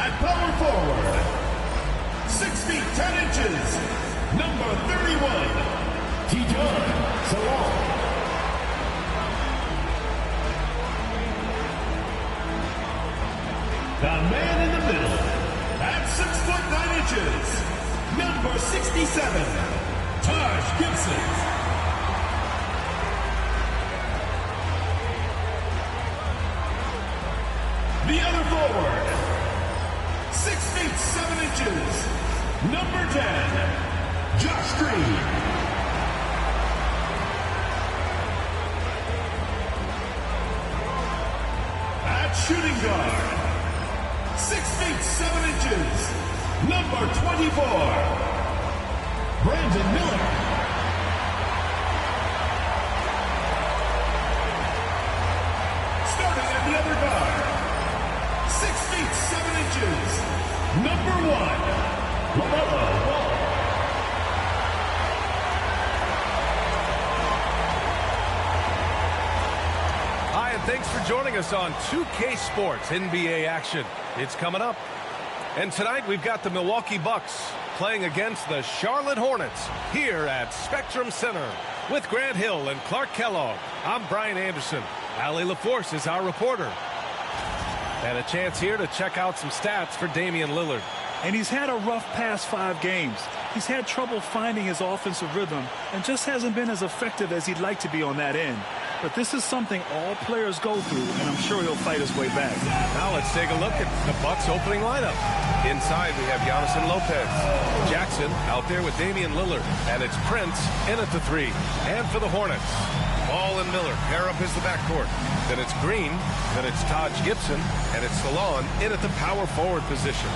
At power forward, 6 feet 10 inches, number 31, Salon. The man in the middle, at 6 foot 9 inches, number 67, Taj Gibson. The other forward, 6 feet 7 inches, number 10, Josh Green. At shooting guard, 6 feet 7 inches, number 24, Brandon Miller. Starting at the other guard, 6 feet 7 inches, number 1, LaMelo Ball. Hi, and thanks for joining us on 2K Sports NBA action. It's coming up. And tonight we've got the Milwaukee Bucks playing against the Charlotte Hornets here at Spectrum Center. With Grant Hill and Clark Kellogg, I'm Brian Anderson. Allie LaForce is our reporter. And a chance here to check out some stats for Damian Lillard. And he's had a rough past 5 games. He's had trouble finding his offensive rhythm and just hasn't been as effective as he'd like to be on that end. But this is something all players go through, and I'm sure he'll fight his way back. Now let's take a look at the Bucks opening lineup. Inside we have Giannis and Lopez. Jackson out there with Damian Lillard. And it's Prince in at the 3. And for the Hornets, Ball and Miller pair up as the backcourt. Then it's Green, then it's Taj Gibson, and it's Salon in at the power forward position.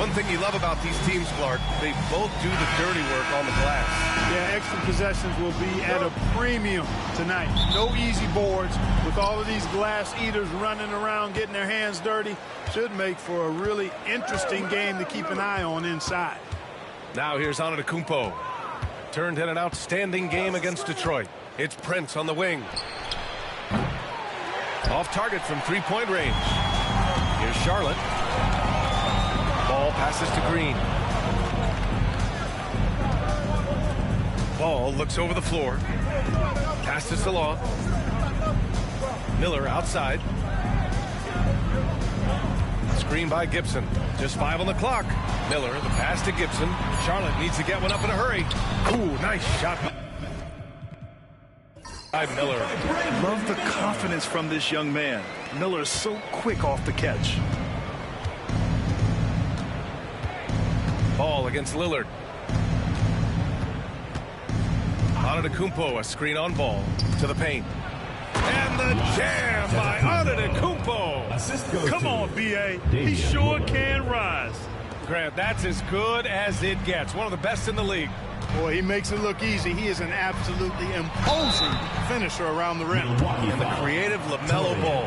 One thing you love about these teams, Clark, they both do the dirty work on the glass. Yeah, extra possessions will be at a premium tonight. No easy boards with all of these glass eaters running around, getting their hands dirty. Should make for a really interesting game to keep an eye on inside. Now here's Antetokounmpo. Turned in an outstanding game against Detroit. It's Prince on the wing. Off target from three-point range. Here's Charlotte. Ball passes to Green. Ball looks over the floor. Pass to Salon. Miller outside. Screen by Gibson. Just 5 on the clock. Miller, the pass to Gibson. Charlotte needs to get one up in a hurry. Ooh, nice shot by Miller. Love the confidence from this young man. Miller is so quick off the catch. Ball against Lillard. Antetokounmpo, a screen on Ball to the paint. And the jam by Antetokounmpo. Come on, B.A. He sure can rise. Grant, that's as good as it gets. One of the best in the league. Boy, he makes it look easy. He is an absolutely imposing finisher around the rim. And the creative LaMelo Ball.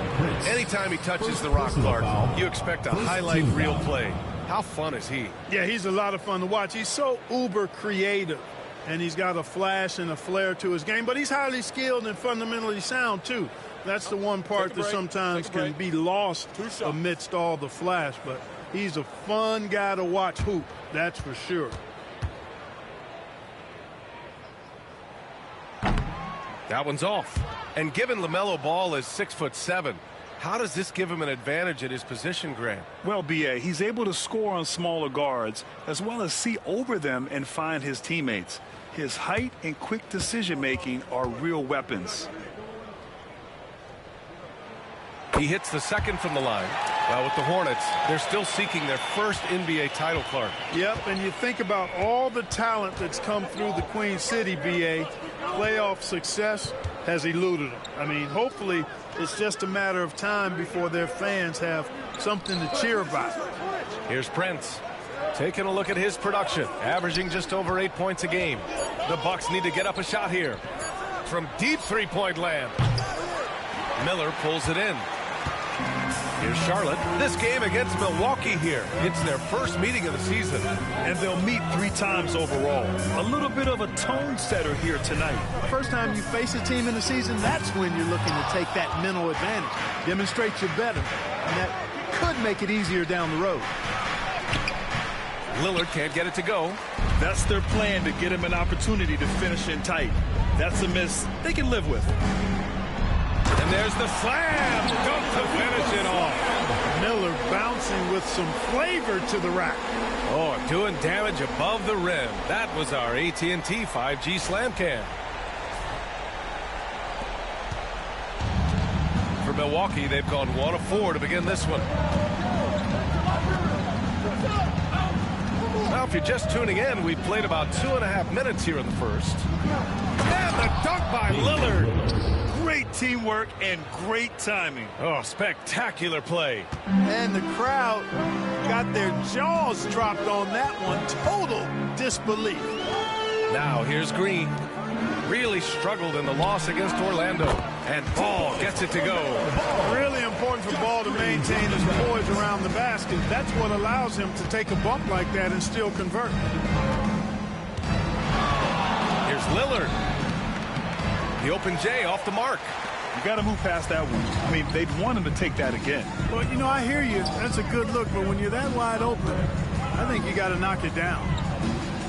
Anytime he touches the rock, Clark, you expect a highlight reel play. How fun is he? Yeah, he's a lot of fun to watch. He's so uber creative, and he's got a flash and a flair to his game, but he's highly skilled and fundamentally sound, too. That's the one part that sometimes can be lost amidst all the flash, but he's a fun guy to watch hoop, that's for sure. That one's off. And given LaMelo Ball is 6'7", how does this give him an advantage at his position, Grant? Well, B.A., he's able to score on smaller guards as well as see over them and find his teammates. His height and quick decision-making are real weapons. He hits the second from the line. Well, with the Hornets, they're still seeking their first NBA title, Clark. Yep, and you think about all the talent that's come through the Queen City, B.A., playoff success has eluded them. I mean, hopefully it's just a matter of time before their fans have something to cheer about. Here's Prince. Taking a look at his production, averaging just over 8 points a game. The Bucks need to get up a shot here. From deep three-point land. Miller pulls it in. Here's Charlotte. This game against Milwaukee here. It's their first meeting of the season. And they'll meet 3 times overall. A little bit of a tone setter here tonight. First time you face a team in the season, that's when you're looking to take that mental advantage. Demonstrate you're better. And that could make it easier down the road. Lillard can't get it to go. That's their plan, to get him an opportunity to finish in tight. That's a miss they can live with. And there's the slam. Dunk to finish it off. Miller bouncing with some flavor to the rack. Oh, doing damage above the rim. That was our AT&T 5G slam cam. For Milwaukee, they've gone 1 of 4 to begin this one. Now, if you're just tuning in, we've played about 2.5 minutes here in the first. And the dunk by Lillard. Great teamwork and great timing. Oh, spectacular play. And the crowd got their jaws dropped on that one. Total disbelief. Now, here's Green. Really struggled in the loss against Orlando. And Ball gets it to go. Really important for Ball to maintain his poise around the basket. That's what allows him to take a bump like that and still convert. Here's Lillard. The open J off the mark. You got to move past that one. I mean, they'd want him to take that again. Well, you know, I hear you. That's a good look. But when you're that wide open, I think you got to knock it down.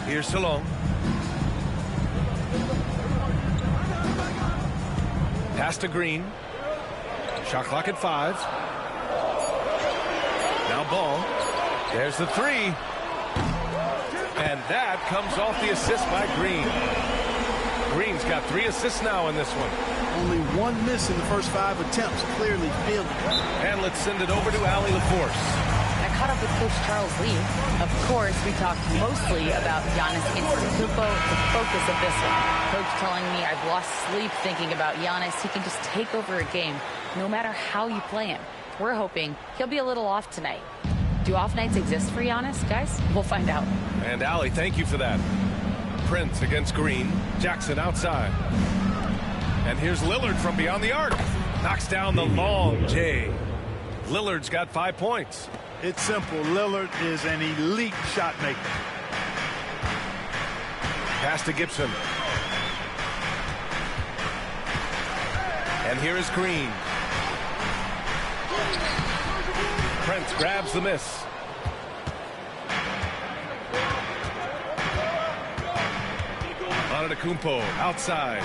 Here's Salone. Pass to Green. Shot clock at 5. Now Ball. There's the 3. And that comes off the assist by Green. Green's got 3 assists now in this one. Only 1 miss in the first 5 attempts. Clearly feeling it. And let's send it over to Allie LaForce. I caught up with Coach Charles Lee. Of course, we talked mostly about Giannis Antetokounmpo, the focus of this one. Coach telling me I've lost sleep thinking about Giannis. He can just take over a game, no matter how you play him. We're hoping he'll be a little off tonight. Do off nights exist for Giannis, guys? We'll find out. And Allie, thank you for that. Prince against Green. Jackson outside. And here's Lillard from beyond the arc. Knocks down the long J. Lillard's got 5 points. It's simple. Lillard is an elite shot maker. Pass to Gibson. And here is Green. Prince grabs the miss. Antetokounmpo outside.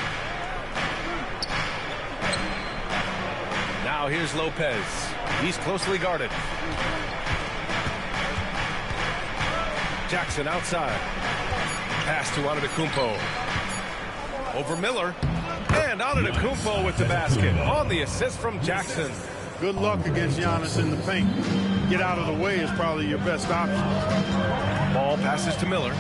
Now here's Lopez. He's closely guarded. Jackson outside. Pass to Antetokounmpo. Over Miller. And Antetokounmpo with the basket on the assist from Jackson. Good luck against Giannis in the paint. Get out of the way is probably your best option. Ball passes to Miller.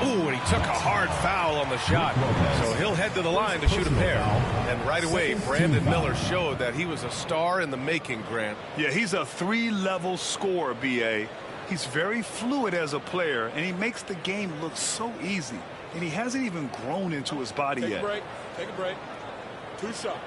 Ooh, and he took a hard foul on the shot. So he'll head to the line to shoot a pair. And right away, Brandon Miller showed that he was a star in the making, Grant. Yeah, he's a 3-level scorer, B.A. He's very fluid as a player, and he makes the game look so easy. And he hasn't even grown into his body yet. Take a break. 2 shots.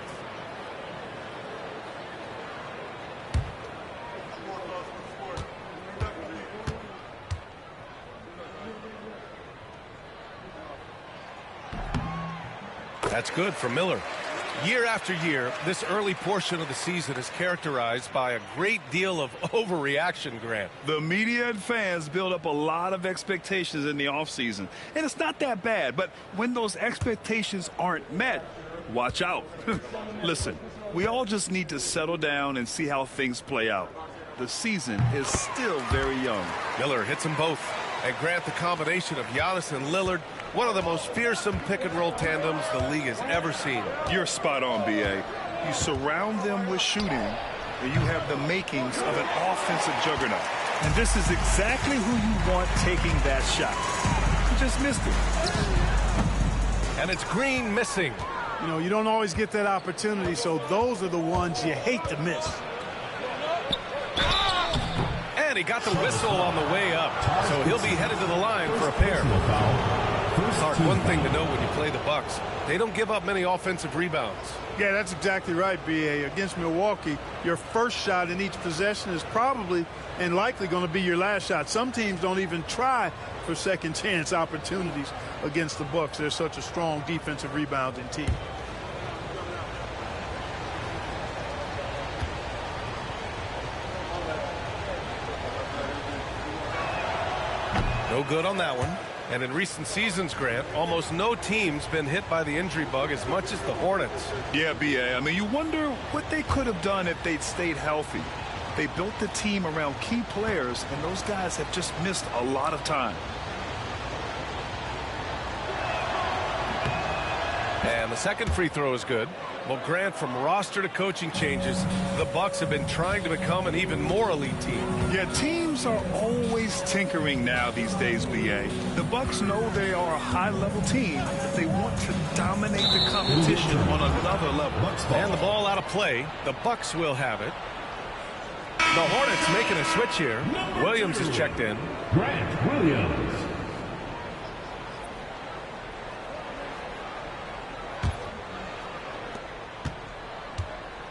That's good for Miller. Year after year, this early portion of the season is characterized by a great deal of overreaction, Grant. The media and fans build up a lot of expectations in the offseason. And it's not that bad, but when those expectations aren't met, watch out. Listen, we all just need to settle down and see how things play out. The season is still very young. Miller hits them both. And Grant, the combination of Giannis and Lillard, one of the most fearsome pick-and-roll tandems the league has ever seen. You're spot on, B.A. You surround them with shooting, and you have the makings of an offensive juggernaut. And this is exactly who you want taking that shot. He just missed it. And it's Green missing. You know, you don't always get that opportunity, so those are the ones you hate to miss. And he got the whistle on the way up, so he'll be headed to the line for a pair. Clark, one thing to know when you play the Bucks, they don't give up many offensive rebounds. Yeah, that's exactly right, B.A. Against Milwaukee, your first shot in each possession is probably and likely going to be your last shot. Some teams don't even try for second chance opportunities against the Bucks. They're such a strong defensive rebounding team. No good on that one. And in recent seasons, Grant, almost no team's been hit by the injury bug as much as the Hornets. Yeah, B.A. I mean, you wonder what they could have done if they'd stayed healthy. They built the team around key players, and those guys have just missed a lot of time. And the second free throw is good. Well, Grant, from roster to coaching changes, the Bucks have been trying to become an even more elite team. Yeah, teams are always tinkering now these days, B.A. The Bucks know they are a high-level team, but they want to dominate the competition on another level. And the ball out of play. The Bucks will have it. The Hornets making a switch here. Williams is checked in. Grant Williams.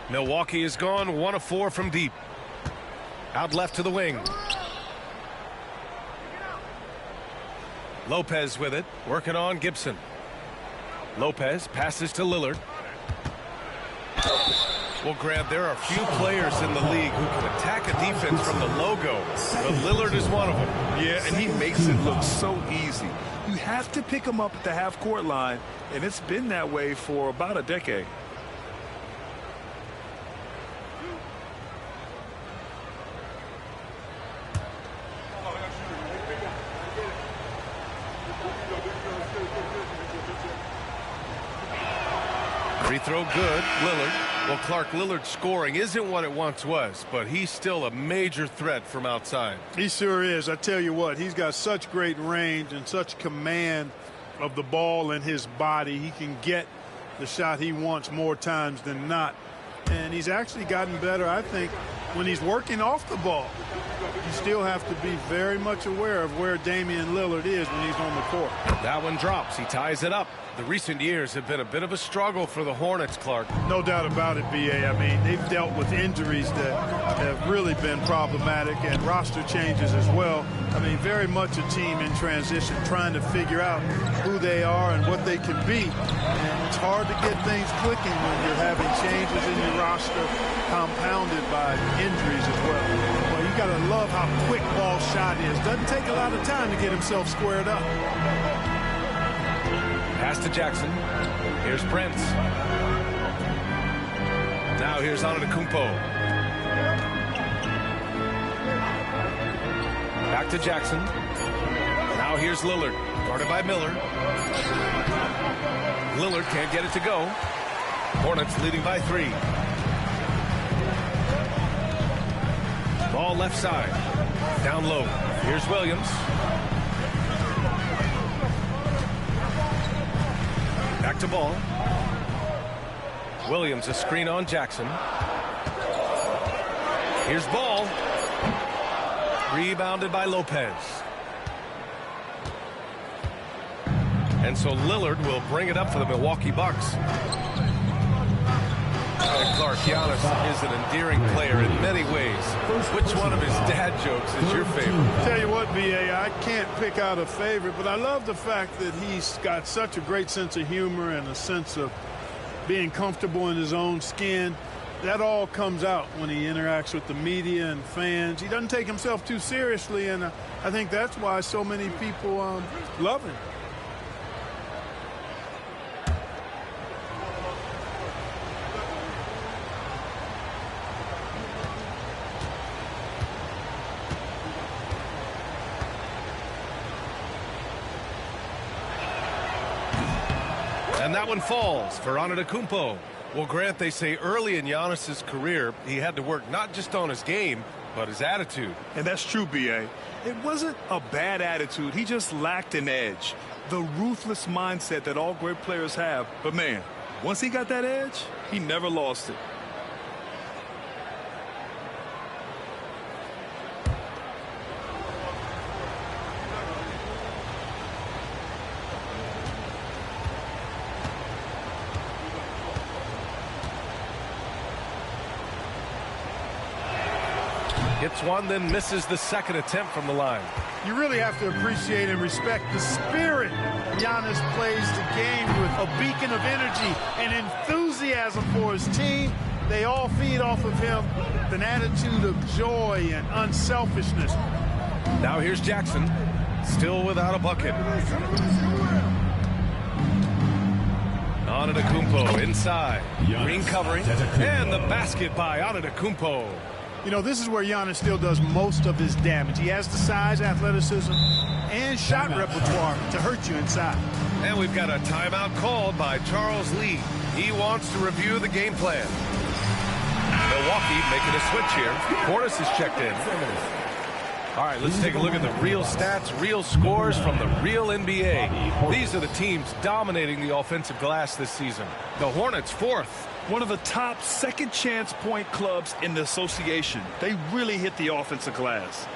Milwaukee is gone 1 of 4 from deep. Out left to the wing. Lopez with it, working on Gibson. Lopez passes to Lillard. Well, Grant, there are few players in the league who can attack a defense from the logo, but Lillard is one of them. Yeah, and he makes it look so easy. You have to pick him up at the half-court line, and it's been that way for about a decade. Free throw good. Lillard. Well, Clark, Lillard's scoring isn't what it once was, but he's still a major threat from outside. He sure is. I tell you what, he's got such great range and such command of the ball in his body. He can get the shot he wants more times than not. And he's actually gotten better, I think, when he's working off the ball. You still have to be very much aware of where Damian Lillard is when he's on the court. That one drops. He ties it up. The recent years have been a bit of a struggle for the Hornets, Clark. No doubt about it, B.A. I mean, they've dealt with injuries that have really been problematic and roster changes as well. I mean, very much a team in transition, trying to figure out who they are and what they can be. And it's hard to get things clicking when you're having changes in your roster compounded by injuries as well. Well, you got to love how quick ball shot is. Doesn't take a lot of time to get himself squared up. Pass to Jackson. Here's Prince. Now here's Antetokounmpo. Back to Jackson. Now here's Lillard. Guarded by Miller. Lillard can't get it to go. Hornets leading by 3. Ball left side. Down low. Here's Williams. Back to ball. Williams a screen on Jackson. Here's ball. Rebounded by Lopez. And so Lillard will bring it up for the Milwaukee Bucks. And Clark, Giannis is an endearing player in many ways. Which one of his dad jokes is your favorite? Tell you what, B.A., I can't pick out a favorite, but I love the fact that he's got such a great sense of humor and a sense of being comfortable in his own skin. That all comes out when he interacts with the media and fans. He doesn't take himself too seriously, and I think that's why so many people love him. And that one falls for Antetokounmpo. Well, Grant, they say early in Giannis's career, he had to work not just on his game, but his attitude. And that's true, B.A. It wasn't a bad attitude. He just lacked an edge. The ruthless mindset that all great players have. But, man, once he got that edge, he never lost it. Hits one, then misses the second attempt from the line. You really have to appreciate and respect the spirit Giannis plays the game with. A beacon of energy and enthusiasm for his team. They all feed off of him with an attitude of joy and unselfishness. Now here's Jackson. still without a bucket. Antetokounmpo inside. Green covering. And the basket by Antetokounmpo. You know, this is where Giannis still does most of his damage. He has the size, athleticism, and shot repertoire to hurt you inside. And we've got a timeout called by Charles Lee. He wants to review the game plan. Milwaukee making a switch here. Hornets is checked in. All right, let's take a look at the real stats, real scores from the real NBA. These are the teams dominating the offensive glass this season. The Hornets, 4th. One of the top second chance point clubs in the association. They really hit the offensive glass.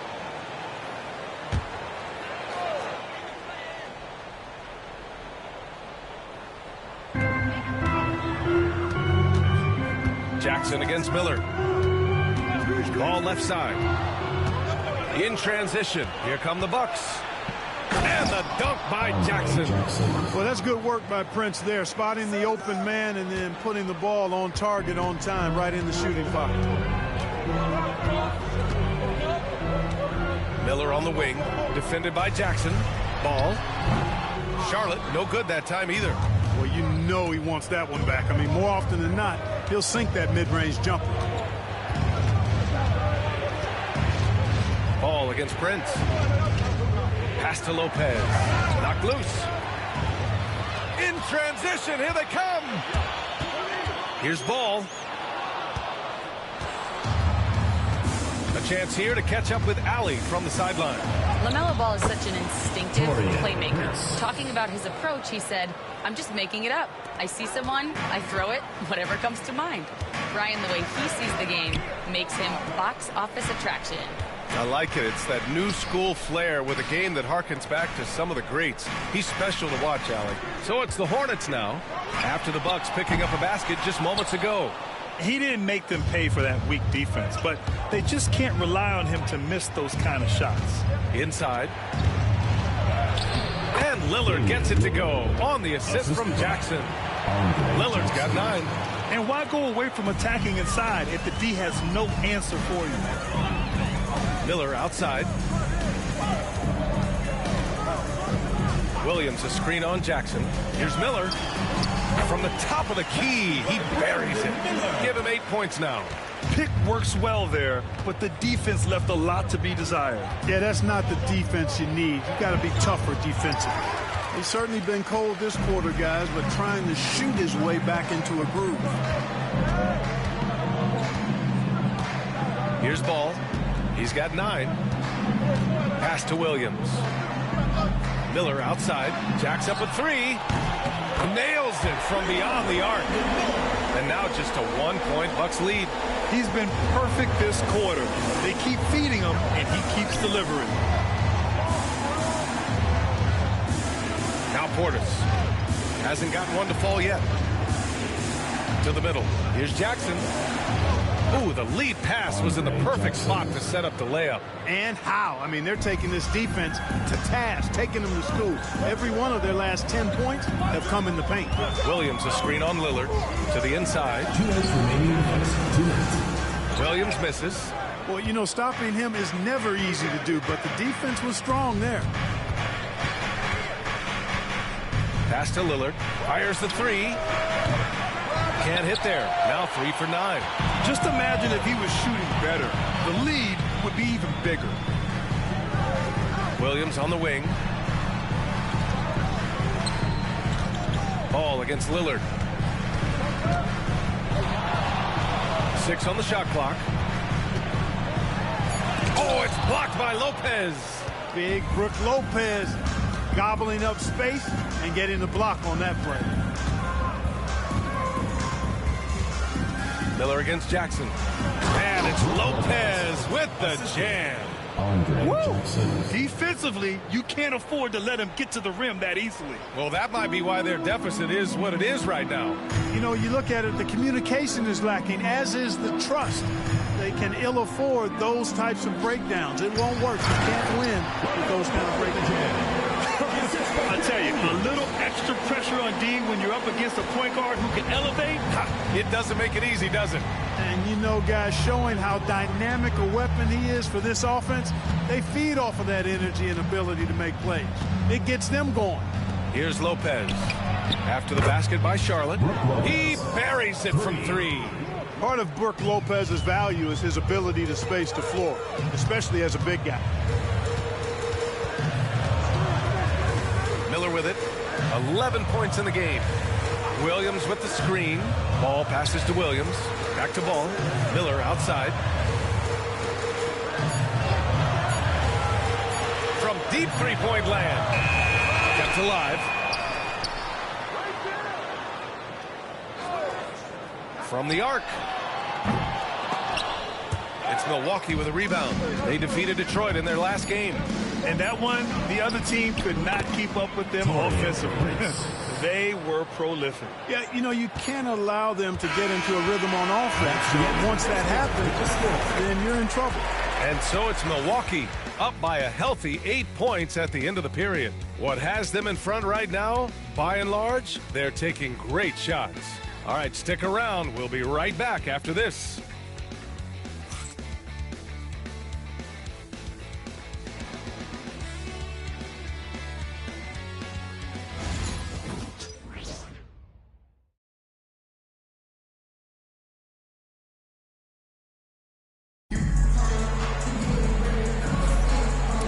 Jackson against Miller. Ball left side. In transition. Here come the Bucks. And the dunk by Jackson. Well, that's good work by Prince there, spotting the open man and then putting the ball on target on time right in the shooting pocket. Miller on the wing, defended by Jackson. Ball. Charlotte, no good that time either. Well, you know he wants that one back. I mean, more often than not, he'll sink that mid-range jumper. Ball against Prince. Pass to Lopez. Knocked loose. In transition, here they come. Here's Ball. A chance here to catch up with Alley from the sideline. LaMelo Ball is such an instinctive playmaker. Talking about his approach, he said, I'm just making it up. I see someone, I throw it, whatever comes to mind. Brian, the way he sees the game, makes him box office attraction. I like it. It's that new school flair with a game that harkens back to some of the greats. He's special to watch, Allie. So it's the Hornets now, after the Bucks picking up a basket just moments ago. He didn't make them pay for that weak defense, but they just can't rely on him to miss those kind of shots. Inside. And Lillard gets it to go on the assist from Jackson. Lillard's got 9. And why go away from attacking inside if the D has no answer for you? Miller outside. Williams a screen on Jackson. Here's Miller. From the top of the key, he buries it. Give him 8 points now. Pick works well there, but the defense left a lot to be desired. Yeah, that's not the defense you need. You got to be tougher defensively. He's certainly been cold this quarter, guys, but trying to shoot his way back into a groove. Here's Ball. He's got 9. Pass to Williams. Miller outside. Jacks up a 3. Nails it from beyond the arc. And now just a 1-point Bucks lead. He's been perfect this quarter. They keep feeding him, and he keeps delivering. Now Portis. Hasn't gotten one to fall yet. To the middle. Here's Jackson. Ooh, the lead pass was in the perfect spot to set up the layup. And how? I mean, they're taking this defense to task, taking them to school. Every one of their last 10 points have come in the paint. Williams a screen on Lillard to the inside. Williams misses. Well, you know, stopping him is never easy to do, but the defense was strong there. Pass to Lillard. Fires the 3. Can't hit there. Now 3 for 9. Just imagine if he was shooting better. The lead would be even bigger. Williams on the wing. Ball against Lillard. 6 on the shot clock. Oh, it's blocked by Lopez. Big Brook Lopez gobbling up space and getting the block on that play. Miller against Jackson. And it's Lopez with the jam. Defensively, you can't afford to let him get to the rim that easily. Well, that might be why their deficit is what it is right now. You know, you look at it, the communication is lacking, as is the trust. They can ill afford those types of breakdowns. It won't work. You can't win with those kind of breakdowns. I tell you, a little extra pressure on D, when you're up against a point guard who can elevate, it doesn't make it easy, does it? And you know, guys, showing how dynamic a weapon he is for this offense, they feed off of that energy and ability to make plays. It gets them going. Here's Lopez. After the basket by Charlotte, he buries it from 3. Part of Brook Lopez's value is his ability to space the floor, especially as a big guy. Miller with it. 11 points in the game. Williams with the screen. Ball passes to Williams. Back to Ball. Miller outside. From deep three-point land. Kept alive. From the arc. It's Milwaukee with a rebound. They defeated Detroit in their last game. And that one, the other team could not keep up with them offensively. They were prolific. Yeah, you know, you can't allow them to get into a rhythm on offense. Once that happens, then you're in trouble. And so it's Milwaukee up by a healthy 8 points at the end of the period. What has them in front right now, by and large, they're taking great shots. All right, stick around. We'll be right back after this.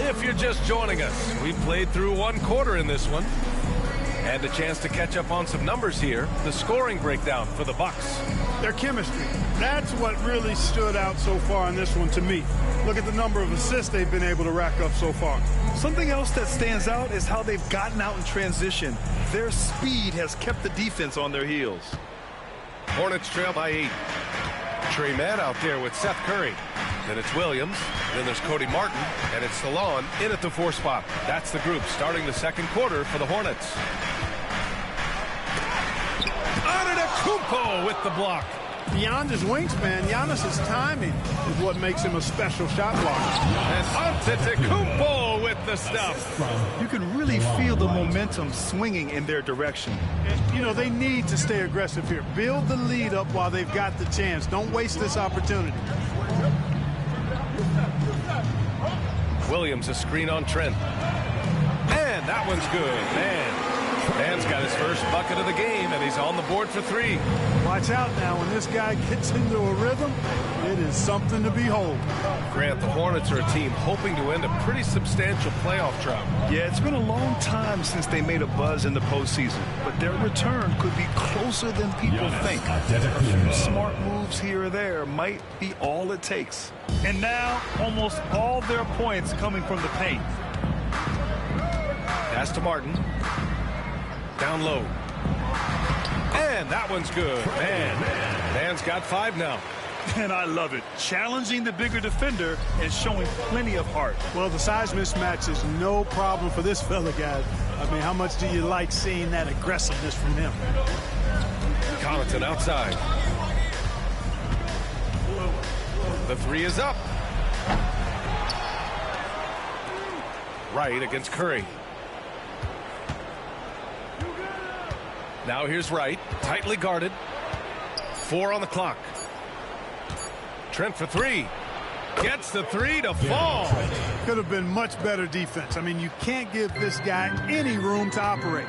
If you're just joining us, we've played through 1 quarter in this one. And a chance to catch up on some numbers here. The scoring breakdown for the Bucks. Their chemistry. That's what really stood out so far in this one to me. Look at the number of assists they've been able to rack up so far. Something else that stands out is how they've gotten out in transition. Their speed has kept the defense on their heels. Hornets trail by 8. Trey Mann out there with Seth Curry. Then it's Williams. Then there's Cody Martin. And it's Salon in at the 4 spot. That's the group starting the second quarter for the Hornets. Antetokounmpo with the block. Beyond his wingspan, Giannis's timing is what makes him a special shot blocker. And Antetokounmpo with the stuff. You can really feel the momentum swinging in their direction. And, you know, they need to stay aggressive here. Build the lead up while they've got the chance. Don't waste this opportunity. Williams, a screen on Trent. And that one's good. Man's got his first bucket of the game, and he's on the board for 3. Watch out now. When this guy gets into a rhythm, it is something to behold. Grant, the Hornets are a team hoping to end a pretty substantial playoff drought. Yeah, it's been a long time since they made a buzz in the postseason, but their return could be closer than people think. A few smart moves here or there might be all it takes. And now, almost all their points coming from the paint. Pass to Martin. Down low. And that one's good. Man's got 5 now. And I love it. Challenging the bigger defender and showing plenty of heart. Well, the size mismatch is no problem for this fella, guys. I mean, how much do you like seeing that aggressiveness from him? Connaughton outside. The 3 is up. Wright against Curry. Now here's Wright, tightly guarded. 4 on the clock. Trent for 3. Gets the 3 to fall. Could have been much better defense. I mean, you can't give this guy any room to operate.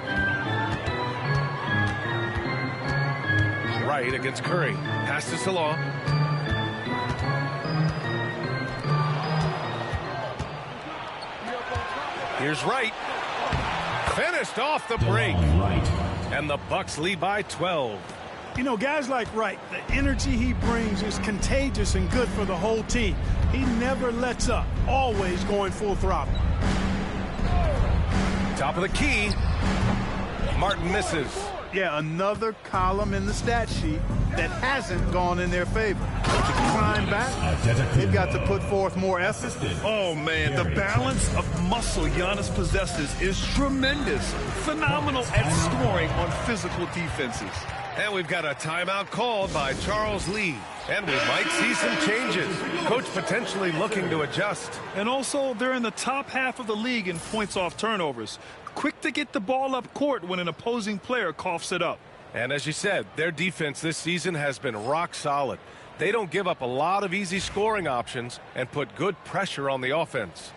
Wright against Curry. Pass to Salon. Here's Wright. Finished off the break. And the Bucks lead by 12. You know, guys like Wright, the energy he brings is contagious and good for the whole team. He never lets up, always going full throttle. Top of the key. Martin misses. Yeah, another column in the stat sheet that hasn't gone in their favor. To climb back, they've got to put forth more effort. Oh, man, the balance of muscle Giannis possesses is tremendous. Phenomenal at scoring on physical defenses. And we've got a timeout called by Charles Lee. And we might see some changes. Coach potentially looking to adjust. And also, they're in the top half of the league in points off turnovers. quick to get the ball up court when an opposing player coughs it up. And as you said, their defense this season has been rock solid. They don't give up a lot of easy scoring options and put good pressure on the offense.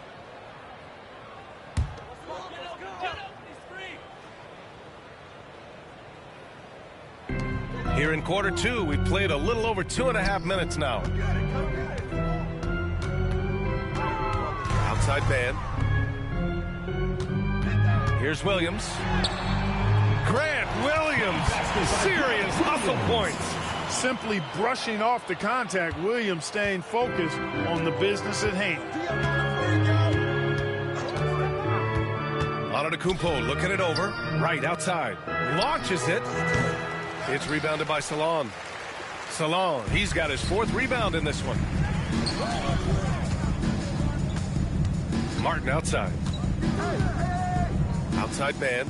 Here in quarter two, we've played a little over 2.5 minutes now. Outside man. Here's Williams. Grant Williams, serious hustle points. Simply brushing off the contact. Williams staying focused on the business at hand. Antetokounmpo looking it over. Right outside. Launches it. It's rebounded by Salon. Salon, he's got his 4th rebound in this one. Martin outside. Outside man.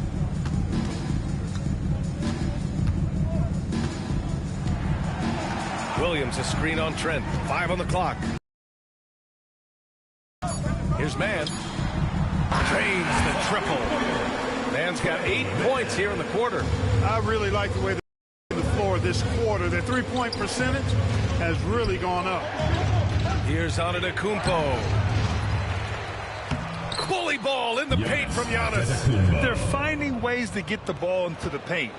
Williams a screen on Trent. 5 on the clock. Here's Mann. Drains the triple. Mann's got 8 points here in the quarter. I really like the way the floor this quarter. Their three-point percentage has really gone up. Here's Antetokounmpo. Bully ball in the paint from Giannis. They're finding ways to get the ball into the paint.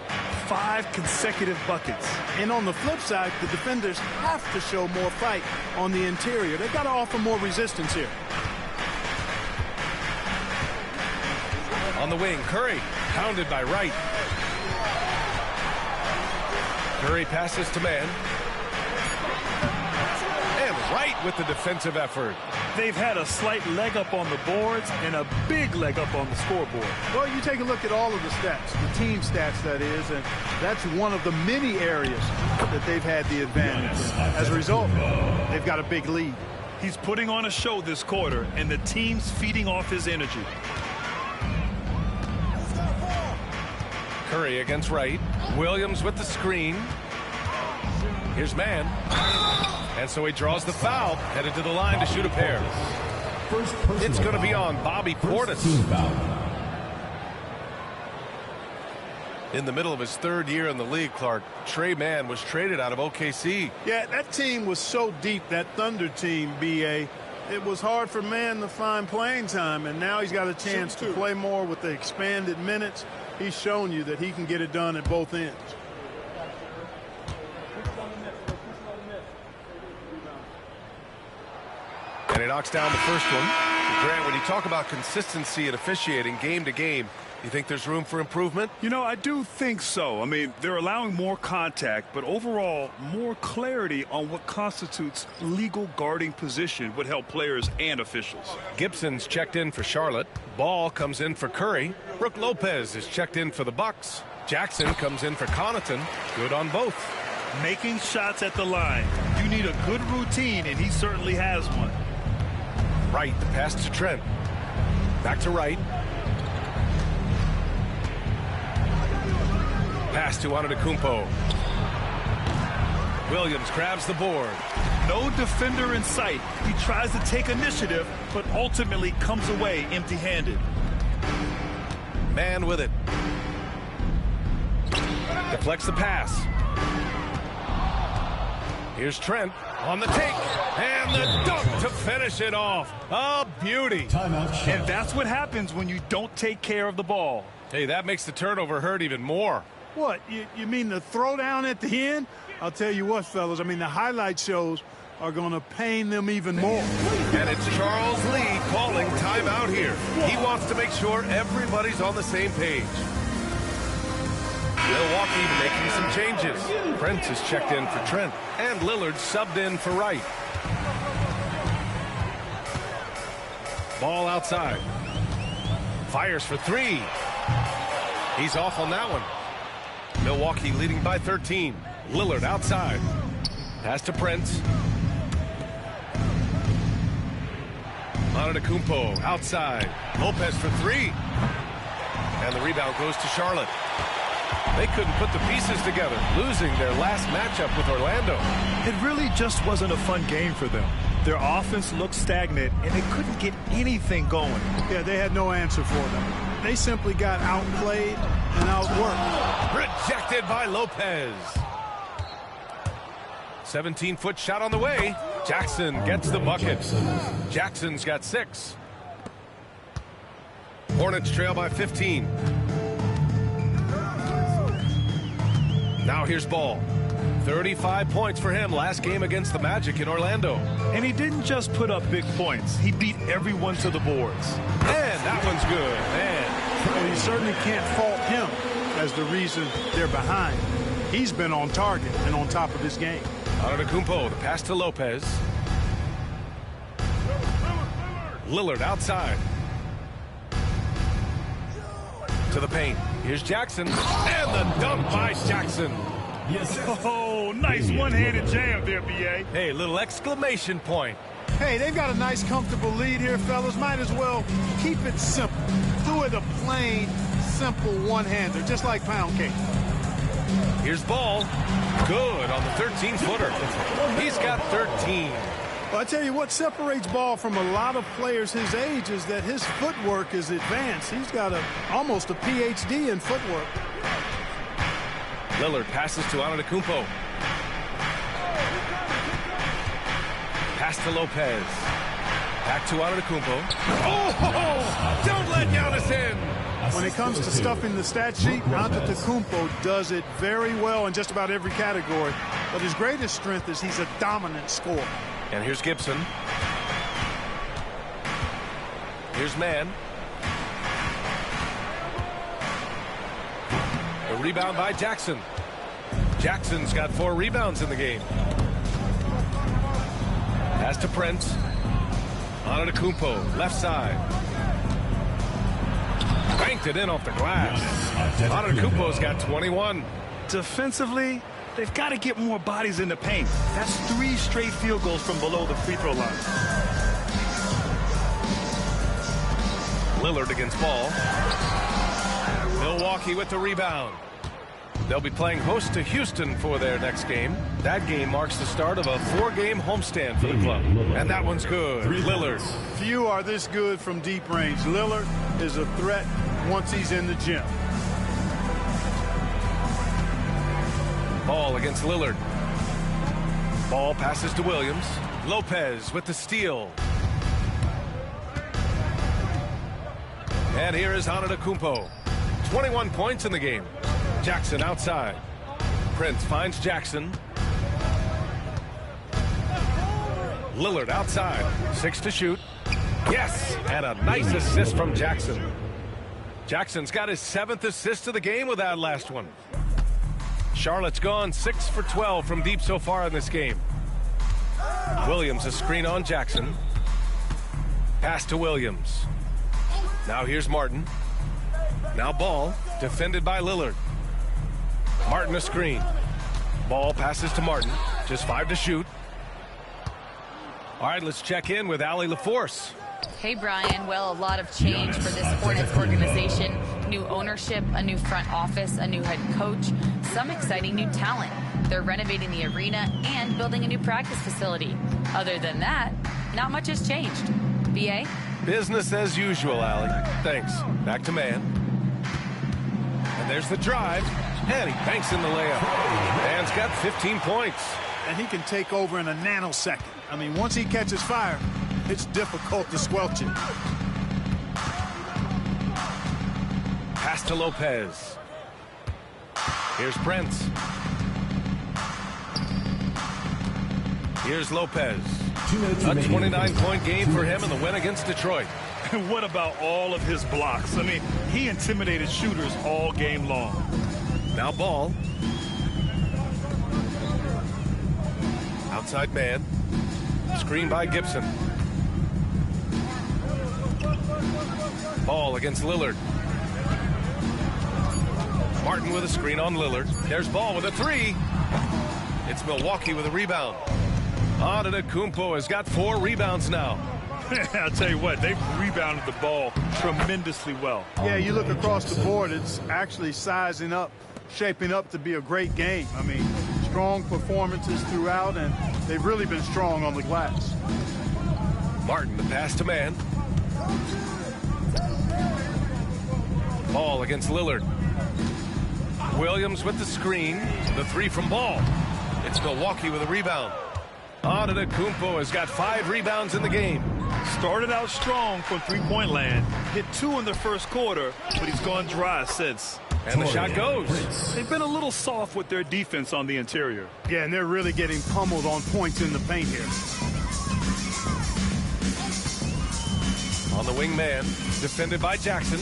5 consecutive buckets. And on the flip side, the defenders have to show more fight on the interior. They've got to offer more resistance here. On the wing, Curry, pounded by Wright. Curry passes to Mann. And Wright with the defensive effort. They've had a slight leg up on the boards and a big leg up on the scoreboard. Well, you take a look at all of the stats, the team stats, that is, and that's one of the many areas that they've had the advantage. As a result, they've got a big lead. He's putting on a show this quarter, and the team's feeding off his energy. Curry against Wright. Williams with the screen. Here's Mann. And so he draws the foul, headed to the line to shoot a pair. It's going to be on Bobby Portis. In the middle of his 3rd year in the league, Clark, Trey Mann was traded out of OKC. Yeah, that team was so deep, that Thunder team, BA. It was hard for Mann to find playing time, and now he's got a chance to play more with the expanded minutes. He's shown you that he can get it done at both ends. And he knocks down the first one. Grant, when you talk about consistency and officiating game to game, you think there's room for improvement? You know, I do think so. I mean, they're allowing more contact, but overall, more clarity on what constitutes legal guarding position would help players and officials. Gibson's checked in for Charlotte. Ball comes in for Curry. Brook Lopez is checked in for the Bucks. Jackson comes in for Connaughton. Good on both. Making shots at the line. You need a good routine, and he certainly has one. Wright, the pass to Trent. Back to Wright. Pass to Antetokounmpo. Williams grabs the board. No defender in sight. He tries to take initiative, but ultimately comes away empty-handed. Mann with it. Deflects the pass. Here's Trent on the take. And the dunk to finish it off. A beauty. And that's what happens when you don't take care of the ball. Hey, that makes the turnover hurt even more. What, you mean the throwdown at the end? I'll tell you what, fellas, I mean, the highlight shows are going to pain them even more. And it's Charles Lee calling timeout here. He wants to make sure everybody's on the same page. Milwaukee making some changes. Prince is checked in for Trent, and Lillard subbed in for Wright. Ball outside. Fires for 3. He's off on that one. Milwaukee leading by 13. Lillard outside. Pass to Prince. Antetokounmpo outside. Lopez for 3. And the rebound goes to Charlotte. They couldn't put the pieces together, losing their last matchup with Orlando. It really just wasn't a fun game for them. Their offense looked stagnant, and they couldn't get anything going. Yeah, they had no answer for them. They simply got outplayed and outworked. Rejected by Lopez. 17-foot shot on the way. Jackson gets the bucket. Jackson's got 6. Hornets trail by 15. Now here's Ball. 35 points for him last game against the Magic in Orlando. And he didn't just put up big points. He beat everyone to the boards. And that one's good. Man. Well, you certainly can't fault him as the reason they're behind. He's been on target and on top of his game. Antetokounmpo, the pass to Lopez. Lillard outside. To the paint. Here's Jackson. And the dunk by Jackson. Yes. Oh, nice one-handed jam there, B.A. Hey, little exclamation point. Hey, they've got a nice, comfortable lead here, fellas. Might as well keep it simple. Do it a plain, simple one-hander, just like pound cake. Here's Ball. Good on the 13-footer. He's got 13. Well, I tell you what separates Ball from a lot of players his age is that his footwork is advanced. He's got almost a PhD in footwork. Lillard passes to Antetokounmpo. Pass to Lopez. Back to Antetokounmpo. Oh, don't let Giannis in. When it comes to stuffing the stat sheet, Antetokounmpo does it very well in just about every category. But his greatest strength is he's a dominant scorer. And here's Gibson. Here's Mann. The rebound by Jackson. Jackson's got 4 rebounds in the game. Pass to Prince. Antetokounmpo, left side. Banked it in off the glass. Antetokounmpo's got 21. Defensively, they've got to get more bodies in the paint. That's 3 straight field goals from below the free throw line. Lillard against Ball. Milwaukee with the rebound. They'll be playing host to Houston for their next game. That game marks the start of a 4-game homestand for the club. And that one's good. Lillard. Few are this good from deep range. Lillard is a threat once he's in the gym. Ball against Lillard. Ball passes to Williams. Lopez with the steal. And here is Antetokounmpo. 21 points in the game. Jackson outside. Prince finds Jackson. Lillard outside. 6 to shoot. Yes! And a nice assist from Jackson. Jackson's got his 7th assist of the game with that last one. Charlotte's gone 6 for 12 from deep so far in this game. Williams a screen on Jackson. Pass to Williams. Now here's Martin. Now Ball, defended by Lillard. Martin a screen. Ball passes to Martin. Just 5 to shoot. All right, let's check in with Allie LaForce. Hey, Brian. Well, a lot of change for this Hornets organization. New ownership, a new front office, a new head coach, some exciting new talent. They're renovating the arena and building a new practice facility. Other than that, not much has changed. B.A.? Business as usual, Allie. Thanks. Back to Mann. And there's the drive. And he banks in the layup. Mann's got 15 points. And he can take over in a nanosecond. I mean, once he catches fire, it's difficult to squelch it. Pass to Lopez. Here's Prince. Here's Lopez. A 29-point game for him in the win against Detroit. And what about all of his blocks? I mean, he intimidated shooters all game long. Now Ball. Outside man. Screen by Gibson. Ball against Lillard. Martin with a screen on Lillard. There's Ball with a 3. It's Milwaukee with a rebound. Antetokounmpo has got 4 rebounds now. I'll tell you what, they've rebounded the ball tremendously well. Yeah, you look across the board, it's actually sizing up, shaping up to be a great game. I mean, strong performances throughout, and they've really been strong on the glass. Martin, the pass to man. Ball against Lillard. Williams with the screen. The three from Ball. It's Milwaukee with a rebound. Antetokounmpo has got 5 rebounds in the game. Started out strong from three-point land. Hit 2 in the first quarter, but he's gone dry since. And the shot goes. They've been a little soft with their defense on the interior. Yeah, and they're really getting pummeled on points in the paint here. On the wing man, defended by Jackson.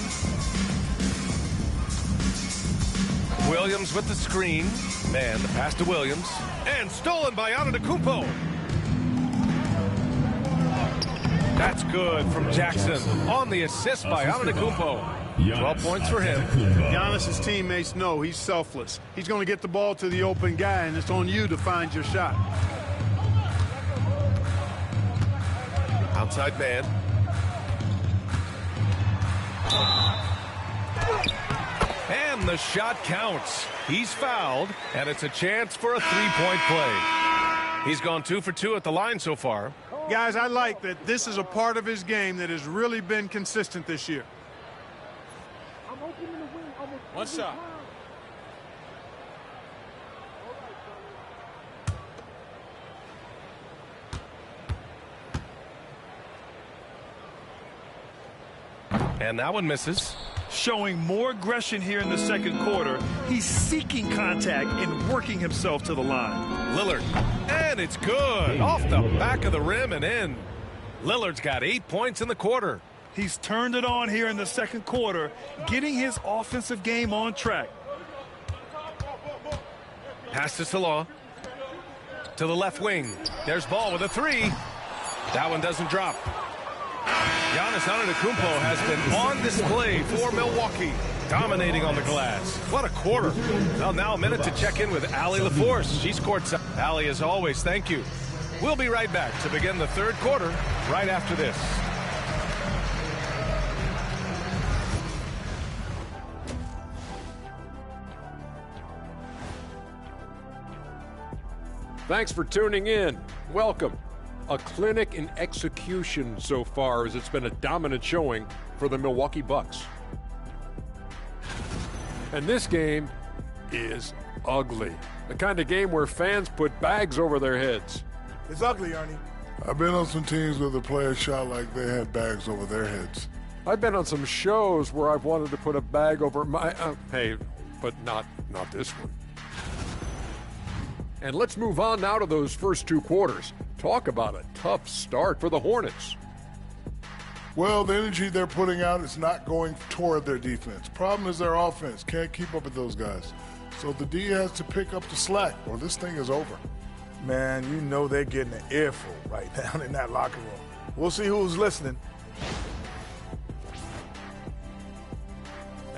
Williams with the screen. Man, the pass to Williams. And stolen by Antetokounmpo. That's good from Jackson on the assist by Antetokounmpo. 12 points for him. Giannis's teammates know he's selfless. He's going to get the ball to the open guy, and it's on you to find your shot. Outside man. And the shot counts. He's fouled, and it's a chance for a three-point play. He's gone 2 for 2 at the line so far. Guys, I like that this is a part of his game that has really been consistent this year. One shot. And that one misses. Showing more aggression here in the second quarter. He's seeking contact and working himself to the line. Lillard. And it's good. Off the back of the rim and in. Lillard's got 8 points in the quarter. He's turned it on here in the second quarter, getting his offensive game on track. Pass to Salah. To the left wing. There's Ball with a 3. That one doesn't drop. Giannis Antetokounmpo has been on display for Milwaukee, dominating on the glass. What a quarter. Well, now a minute to check in with Allie LaForce. She's courtside. Allie, as always, thank you. We'll be right back to begin the third quarter right after this. Thanks for tuning in. Welcome. A clinic in execution so far, as it's been a dominant showing for the Milwaukee Bucks. And this game is ugly. The kind of game where fans put bags over their heads. It's ugly, Ernie. I've been on some teams where the players shot like they had bags over their heads. I've been on some shows where I've wanted to put a bag over my... hey, but not this one. And let's move on now to those first 2 quarters. Talk about a tough start for the Hornets. Well, the energy they're putting out is not going toward their defense. Problem is their offense. Can't keep up with those guys. So the D has to pick up the slack, or this thing is over. Man, you know they're getting an earful right down in that locker room. We'll see who's listening.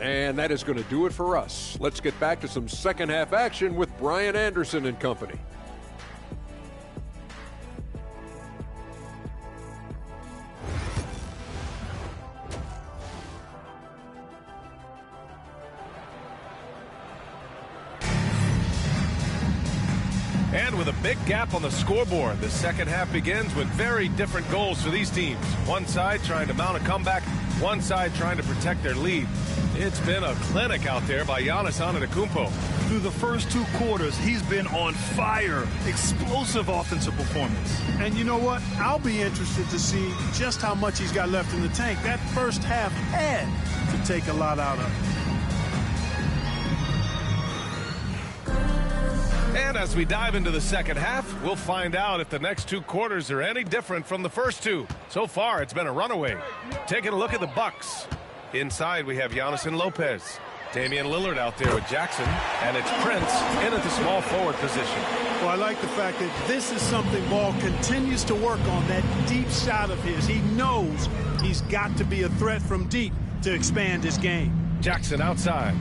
And that is going to do it for us. Let's get back to some second half action with Brian Anderson and company. And with a big gap on the scoreboard, the second half begins with very different goals for these teams. One side trying to mount a comeback, one side trying to protect their lead. It's been a clinic out there by Giannis Antetokounmpo. Through the first 2 quarters, he's been on fire. Explosive offensive performance. And you know what? I'll be interested to see just how much he's got left in the tank. That first half had to take a lot out of it. And as we dive into the second half, we'll find out if the next 2 quarters are any different from the first 2. So far, it's been a runaway. Taking a look at the Bucks. Inside, we have Giannis and Lopez. Damian Lillard out there with Jackson. And it's Prince in at the small forward position. Well, I like the fact that this is something Ball continues to work on, that deep shot of his. He knows he's got to be a threat from deep to expand his game. Jackson outside.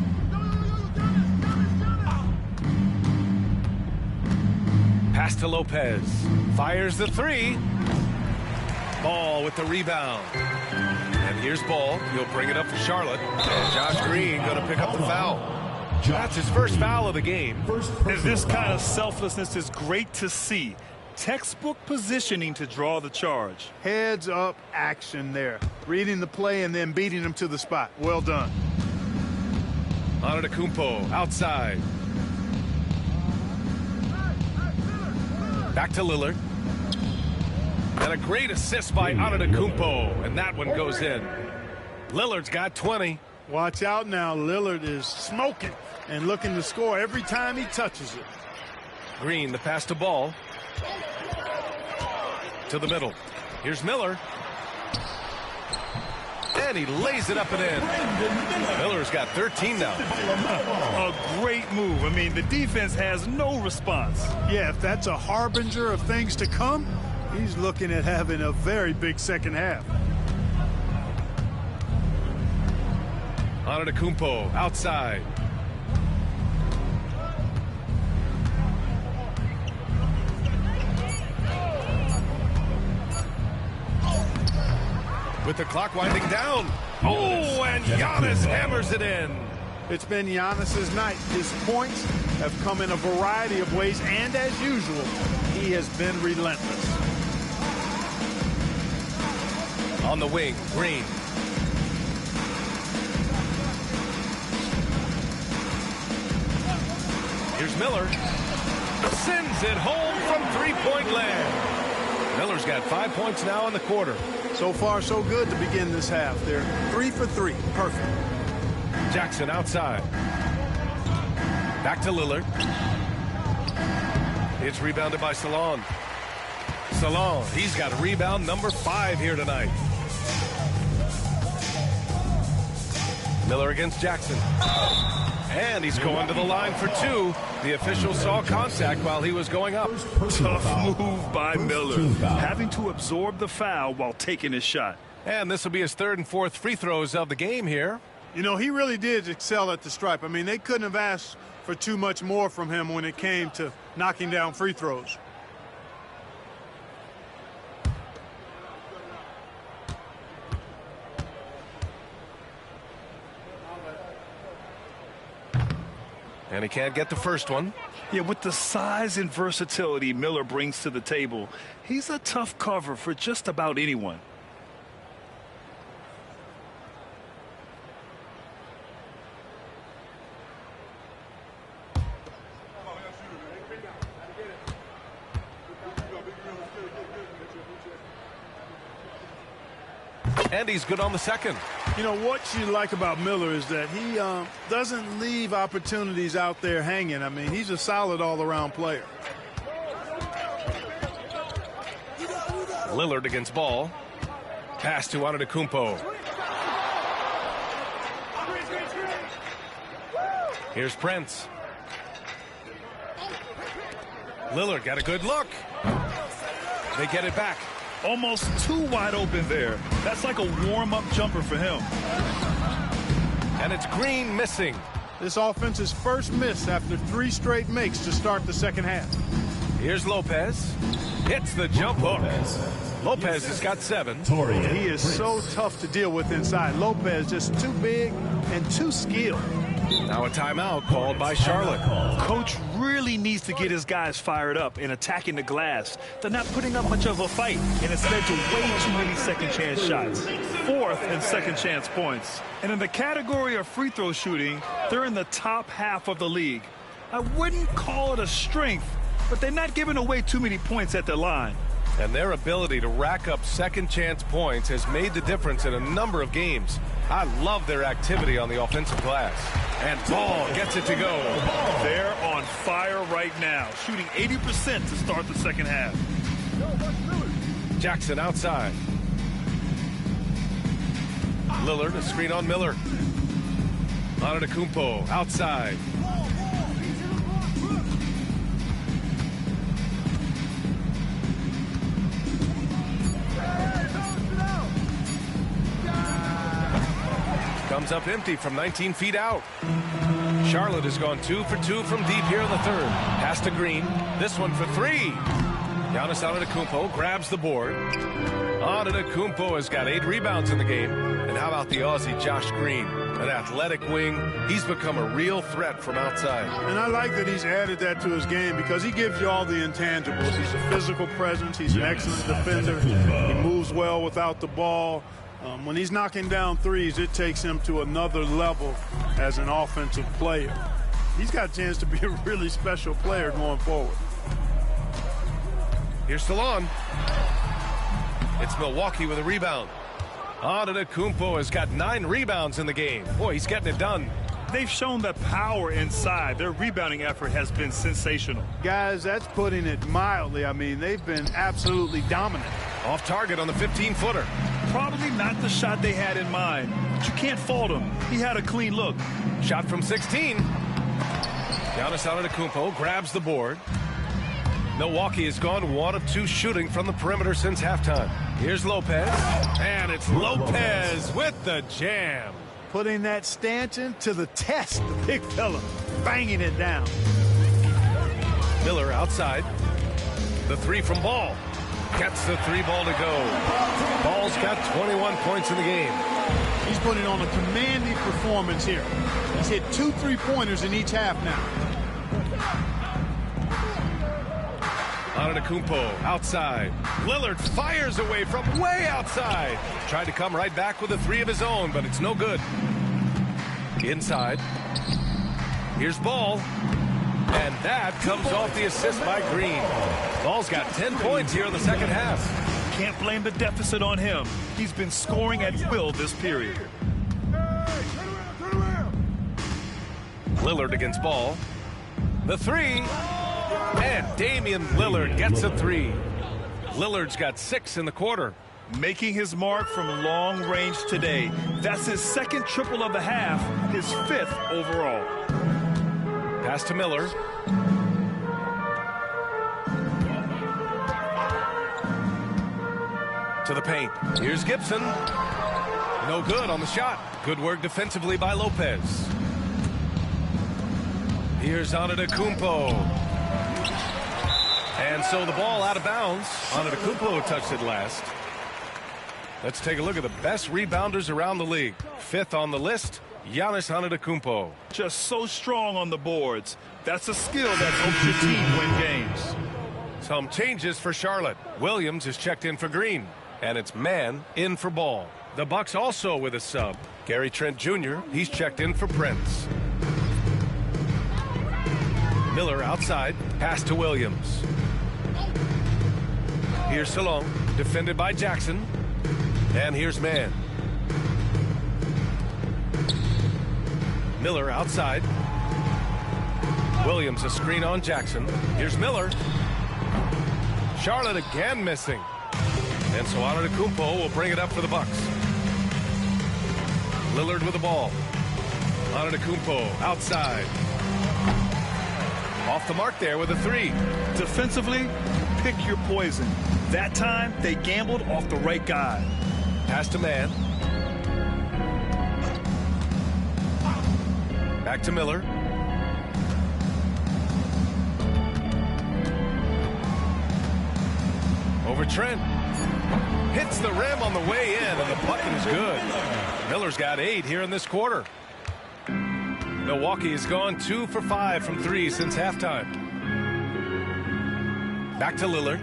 Pass to Lopez. Fires the 3. Ball with the rebound. And here's Ball. He'll bring it up for Charlotte. And Josh Green going to pick up the foul. That's his first foul of the game. And this kind of selflessness is great to see. Textbook positioning to draw the charge. Heads up action there. Reading the play and then beating him to the spot. Well done. Antetokounmpo outside. Back to Lillard. And a great assist by Antetokounmpo. And that one goes in. Lillard's got 20. Watch out now. Lillard is smoking and looking to score every time he touches it. Green, the pass to Ball. To the middle. Here's Miller. And he lays it up and in. Miller's got 13 now. A great move. I mean, the defense has no response. Yeah, if that's a harbinger of things to come, he's looking at having a very big second half. Antetokounmpo outside. With the clock winding down. Oh, and Giannis hammers it in. It's been Giannis's night. His points have come in a variety of ways, and as usual, he has been relentless. On the wing, Green. Here's Miller. Sends it home from three-point land. Miller's got 5 points now in the quarter. So far, so good to begin this half. They're 3 for 3. Perfect. Jackson outside. Back to Lillard. It's rebounded by Salon. Salon, he's got rebound number 5 here tonight. Miller against Jackson. And he's going to the line for 2. The official saw contact while he was going up. Tough move by Miller. Having to absorb the foul while taking his shot. And this will be his 3rd and 4th free throws of the game here. You know, he really did excel at the stripe. I mean, they couldn't have asked for too much more from him when it came to knocking down free throws. And he can't get the first one. Yeah, with the size and versatility Miller brings to the table, he's a tough cover for just about anyone. And he's good on the second. You know, what you like about Miller is that he doesn't leave opportunities out there hanging. I mean, he's a solid all-around player. Lillard against Ball. Pass to Antetokounmpo. Here's Prince. Lillard got a good look. They get it back. Almost too wide open there. That's like a warm-up jumper for him. And it's Green missing. This offense's first miss after 3 straight makes to start the second half. Here's Lopez. Hits the jump hook. Lopez has got 7. He is so tough to deal with inside. Lopez just too big and too skilled. Now a timeout called by Charlotte. Coach really needs to get his guys fired up and attacking the glass. They're not putting up much of a fight, and it's led to way too many second-chance shots. 4th and second-chance points. And in the category of free throw shooting, they're in the top half of the league. I wouldn't call it a strength, but they're not giving away too many points at the line. And their ability to rack up second-chance points has made the difference in a number of games. I love their activity on the offensive glass. And Ball gets it to go. They're on fire right now, shooting 80% to start the second half. Jackson outside. Lillard, a screen on Miller. Antetokounmpo outside. Comes up empty from 19 feet out. Charlotte has gone 2 for 2 from deep here in the 3rd. Pass to Green. This one for 3. Giannis Antetokounmpo grabs the board. Antetokounmpo has got 8 rebounds in the game. And how about the Aussie Josh Green? An athletic wing. He's become a real threat from outside. And I like that he's added that to his game because he gives you all the intangibles. He's a physical presence. He's an excellent defender. He moves well without the ball. When he's knocking down threes, it takes him to another level as an offensive player. He's got a chance to be a really special player going forward. Here's Stallone. It's Milwaukee with a rebound. Antetokounmpo has got 9 rebounds in the game. Boy, he's getting it done. They've shown the power inside. Their rebounding effort has been sensational. Guys, that's putting it mildly. I mean, they've been absolutely dominant. Off target on the 15-footer. Probably not the shot they had in mind, but you can't fault him. He had a clean look. Shot from 16. Giannis Antetokounmpo grabs the board. Milwaukee has gone 1 of 2 shooting from the perimeter since halftime. Here's Lopez, and it's Lopez with the jam. Putting that stanchion to the test, the big fella, banging it down. Miller outside. The 3 from Ball. Gets the 3 ball to go. Ball's got 21 points in the game. He's putting on a commanding performance here. He's hit 2 3-pointers in each half now. Antetokounmpo outside. Lillard fires away from way outside. Tried to come right back with a 3 of his own, but it's no good. Inside. Here's Ball. And that comes off the assist by Green. Ball's got 10 points here in the second half. Can't blame the deficit on him. He's been scoring at will this period. Lillard against Ball. The 3. And Damian Lillard gets a 3. Lillard's got 6 in the quarter. Making his mark from long range today. That's his 2nd triple of the half, his 5th overall. Pass to Miller. To the paint. Here's Gibson. No good on the shot. Good work defensively by Lopez. Here's Antetokounmpo. And so the ball out of bounds. Antetokounmpo touched it last. Let's take a look at the best rebounders around the league. 5th on the list, Giannis Antetokounmpo. Just so strong on the boards. That's a skill that helps your team win games. Some changes for Charlotte. Williams is checked in for Green. And it's Mann in for Ball. The Bucks also with a sub. Gary Trent Jr., he's checked in for Prince. Miller outside. Pass to Williams. Here's Stallone, defended by Jackson. And here's Mann. Miller outside. Williams a screen on Jackson. Here's Miller. Charlotte again missing. And so Antetokounmpo will bring it up for the Bucks. Lillard with the ball. Antetokounmpo outside. Off the mark there with a 3. Defensively, pick your poison. That time, they gambled off the right guy. Pass to Mann. Back to Miller. Over Trent. Hits the rim on the way in, and the bucket is good. Miller's got 8 here in this quarter. Milwaukee has gone 2 for 5 from 3 since halftime. Back to Lillard.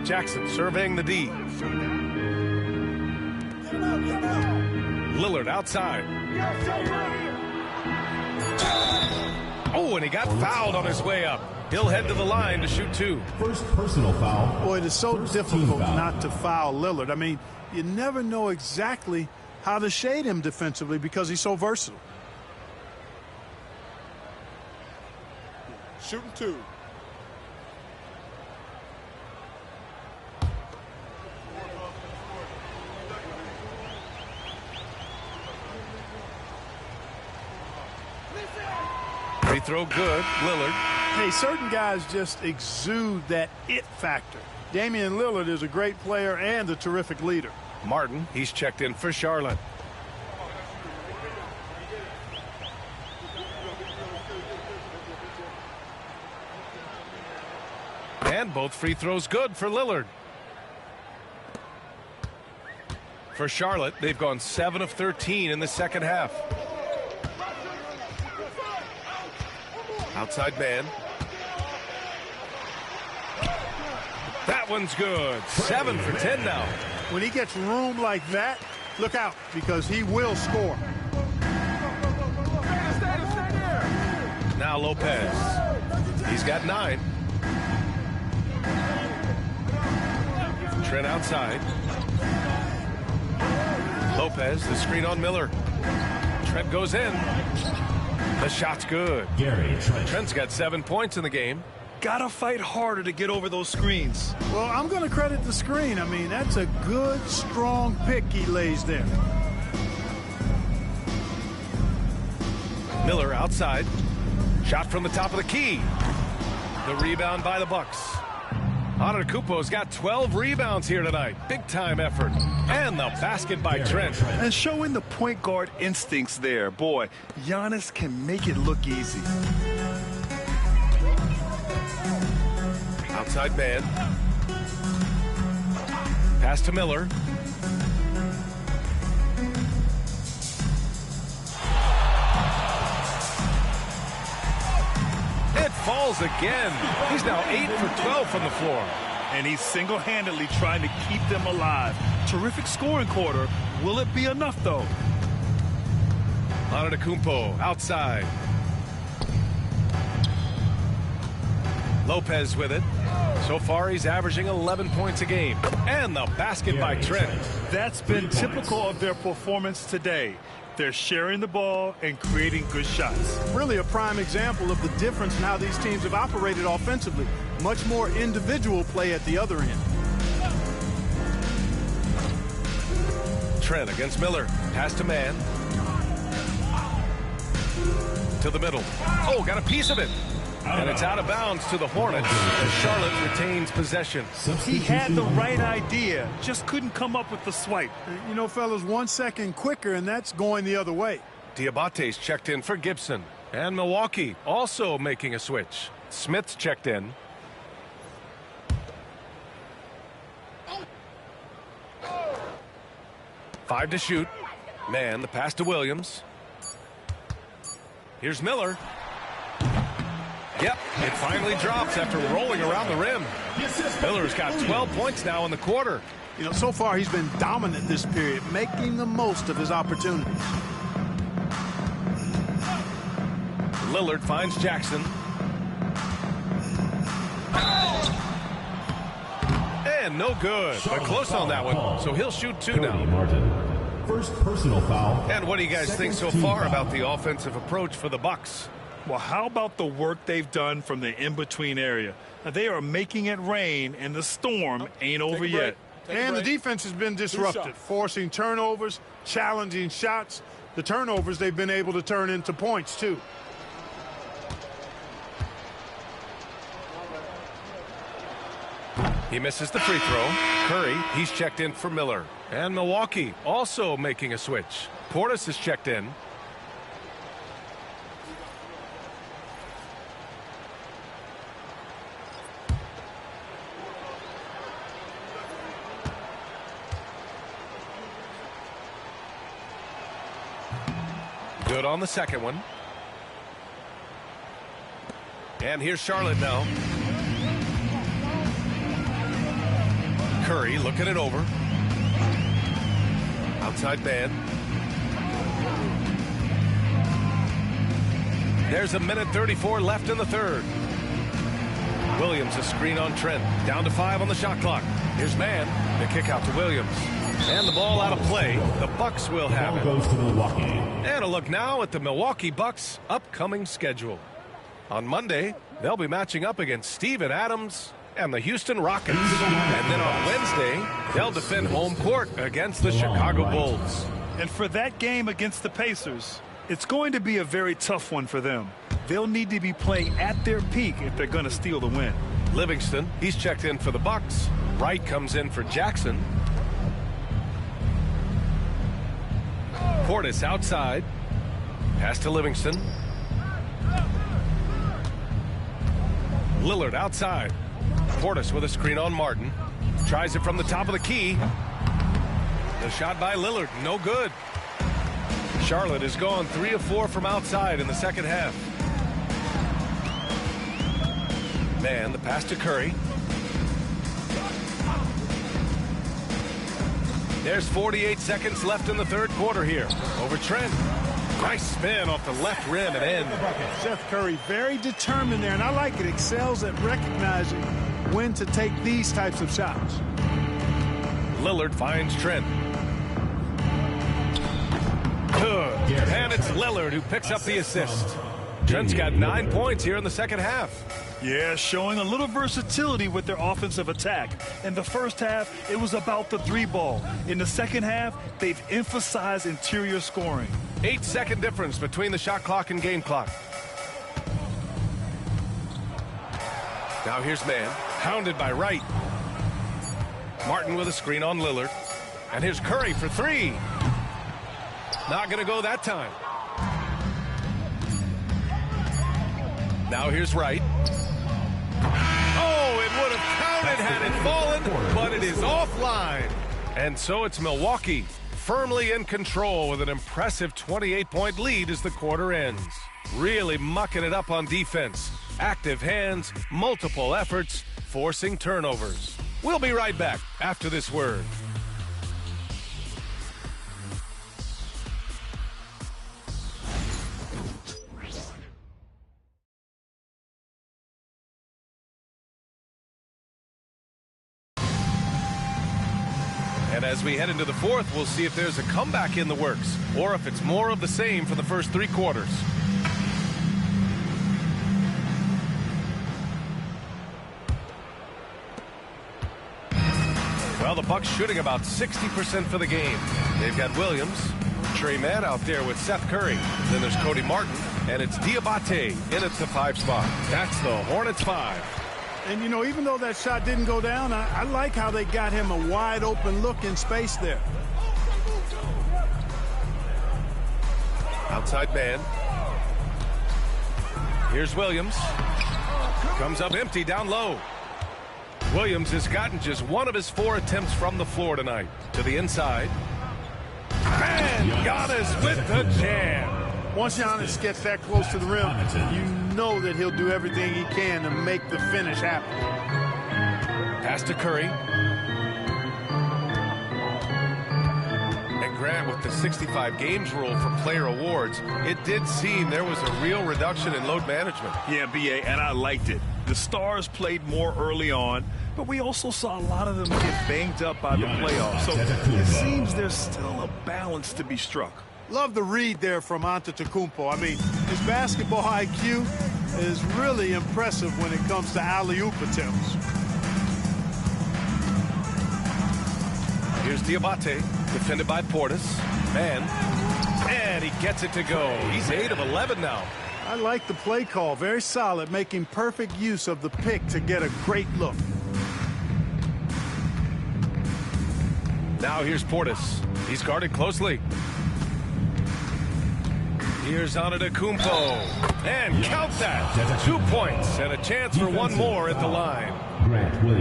Jackson surveying the D. Lillard outside. Oh, and he got fouled on his way up. He'll head to the line to shoot 2. First personal foul. Boy, it is so difficult not to foul Lillard. I mean, you never know exactly how to shade him defensively because he's so versatile. Shooting 2. Free throw good. Lillard. Hey, certain guys just exude that it factor. Damian Lillard is a great player and a terrific leader. Martin, he's checked in for Charlotte. And both free throws good for Lillard. For Charlotte, they've gone 7 of 13 in the second half. Outside man. That one's good. 7 for 10 now. When he gets room like that, look out, because he will score. Now Lopez. He's got 9. Trent outside. Lopez, the screen on Miller. Trent goes in. The shot's good. Trent's got 7 points in the game. Gotta fight harder to get over those screens. Well, I'm going to credit the screen. I mean, that's a good, strong pick he lays there. Miller outside. Shot from the top of the key. The rebound by the Bucks. Antetokounmpo's got 12 rebounds here tonight. Big time effort. And the basket by Trent. And showing the point guard instincts there. Boy, Giannis can make it look easy. Outside man. Pass to Miller. It falls again. He's now 8 for 12 from the floor. And he's single-handedly trying to keep them alive. Terrific scoring quarter. Will it be enough, though? Antetokounmpo outside. Lopez with it. So far, he's averaging 11 points a game. And the basket by Trent. That's been typical of their performance today. They're sharing the ball and creating good shots. Really a prime example of the difference in how these teams have operated offensively. Much more individual play at the other end. Trent against Miller. Pass to man. To the middle. Oh, got a piece of it. And it's out of bounds to the Hornets as Charlotte retains possession. He had the right idea, just couldn't come up with the swipe. You know, fellas, 1 second quicker, and that's going the other way. Diabate's checked in for Gibson. And Milwaukee also making a switch. Smith's checked in. Five to shoot. Man, the pass to Williams. Here's Miller. Yep, it finally drops after rolling around the rim. Miller's got 12 points now in the quarter. You know, so far he's been dominant this period, making the most of his opportunities. Lillard finds Jackson. And no good, but close on that one, so he'll shoot 2 now. First personal foul. And what do you guys think so far about the offensive approach for the Bucks? Well, how about the work they've done from the in-between area? Now, they are making it rain, and the storm ain't over yet. And the defense has been disrupted, forcing turnovers, challenging shots. The turnovers they've been able to turn into points, too. He misses the free throw. Curry, he's checked in for Miller. And Milwaukee also making a switch. Portis is checked in. Good on the second one. And here's Charlotte now. Curry looking it over. Outside man. There's a minute 34 left in the third. Williams a screen on Trent. Down to 5 on the shot clock. Here's man. The kick out to Williams. And the ball out of play. The Bucks will have it. Goes to Milwaukee. And a look now at the Milwaukee Bucks' upcoming schedule. On Monday, they'll be matching up against Steven Adams and the Houston Rockets. And then on Wednesday, they'll defend home court against the Chicago Bulls. And for that game against the Pacers, it's going to be a very tough one for them. They'll need to be playing at their peak if they're going to steal the win. Livingston, he's checked in for the Bucks. Wright comes in for Jackson. Portis outside. Pass to Livingston. Lillard outside. Portis with a screen on Martin. Tries it from the top of the key. The shot by Lillard, no good. Charlotte has gone 3 of 4 from outside in the second half. Man, the pass to Curry. There's 48 seconds left in the third quarter here. Over Trent. Nice spin off the left rim and in. Seth Curry very determined there, and I like it. Excels at recognizing when to take these types of shots. Lillard finds Trent. Good. And it's Lillard who picks up the assist. Trent's got 9 points here in the second half. Yeah, showing a little versatility with their offensive attack. In the first half, it was about the 3-ball. In the second half, they've emphasized interior scoring. 8-second difference between the shot clock and game clock. Now here's man, hounded by Wright. Martin with a screen on Lillard. And here's Curry for 3. Not going to go that time. Now here's Wright. Oh, it would have counted had it fallen, but it is offline. And so it's Milwaukee firmly in control with an impressive 28-point lead as the quarter ends. Really mucking it up on defense. Active hands, multiple efforts, forcing turnovers. We'll be right back after this word. And as we head into the fourth, we'll see if there's a comeback in the works or if it's more of the same for the first 3 quarters. Well, the Bucks shooting about 60% for the game. They've got Williams, Trey Mann out there with Seth Curry. Then there's Cody Martin, and it's Diabate in at the 5 spot. That's the Hornets 5. And, you know, even though that shot didn't go down, I like how they got him a wide-open look in space there. Outside man. Here's Williams. Comes up empty down low. Williams has gotten just 1 of his 4 attempts from the floor tonight. To the inside. And Giannis with the jam. Once Giannis gets that close to the rim, you know that he'll do everything he can to make the finish happen. Pass to Curry. And Grant, with the 65 games rule for player awards, it did seem there was a real reduction in load management. Yeah, B.A., and I liked it. The stars played more early on, but we also saw a lot of them get banged up by the playoffs. So it seems there's still a balance to be struck. Love the read there from Antetokounmpo. I mean, his basketball IQ is really impressive when it comes to alley-oop attempts. Here's Diabate, defended by Portis. Man, and he gets it to go. He's 8 of 11 now. I like the play call. Very solid, making perfect use of the pick to get a great look. Now here's Portis. He's guarded closely. Here's Antetokounmpo. And count that. 2 points and a chance for 1 more at the line.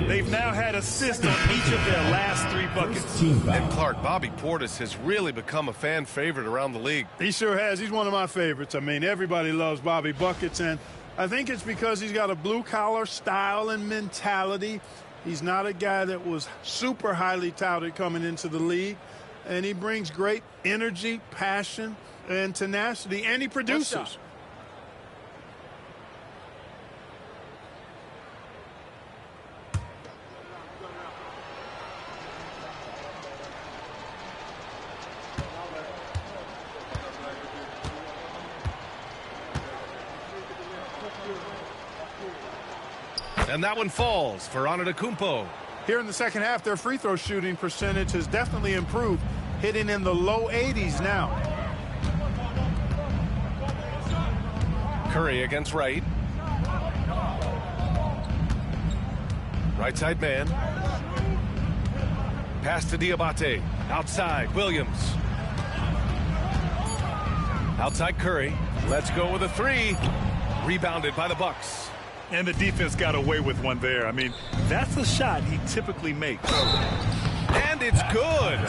They've now had assists on each of their last 3 buckets. And Clark, Bobby Portis has really become a fan favorite around the league. He sure has. He's one of my favorites. I mean, everybody loves Bobby Buckets, and I think it's because he's got a blue-collar style and mentality. He's not a guy that was super highly touted coming into the league, and he brings great energy, passion, and tenacity, and he produces. And that one falls for Antetokounmpo. Here in the second half, their free throw shooting percentage has definitely improved, hitting in the low 80s now. Curry against Wright. Right side man. Pass to Diabate. Outside, Williams. Outside Curry. Let's go with a 3. Rebounded by the Bucks. And the defense got away with one there. I mean, that's a shot he typically makes. And it's good.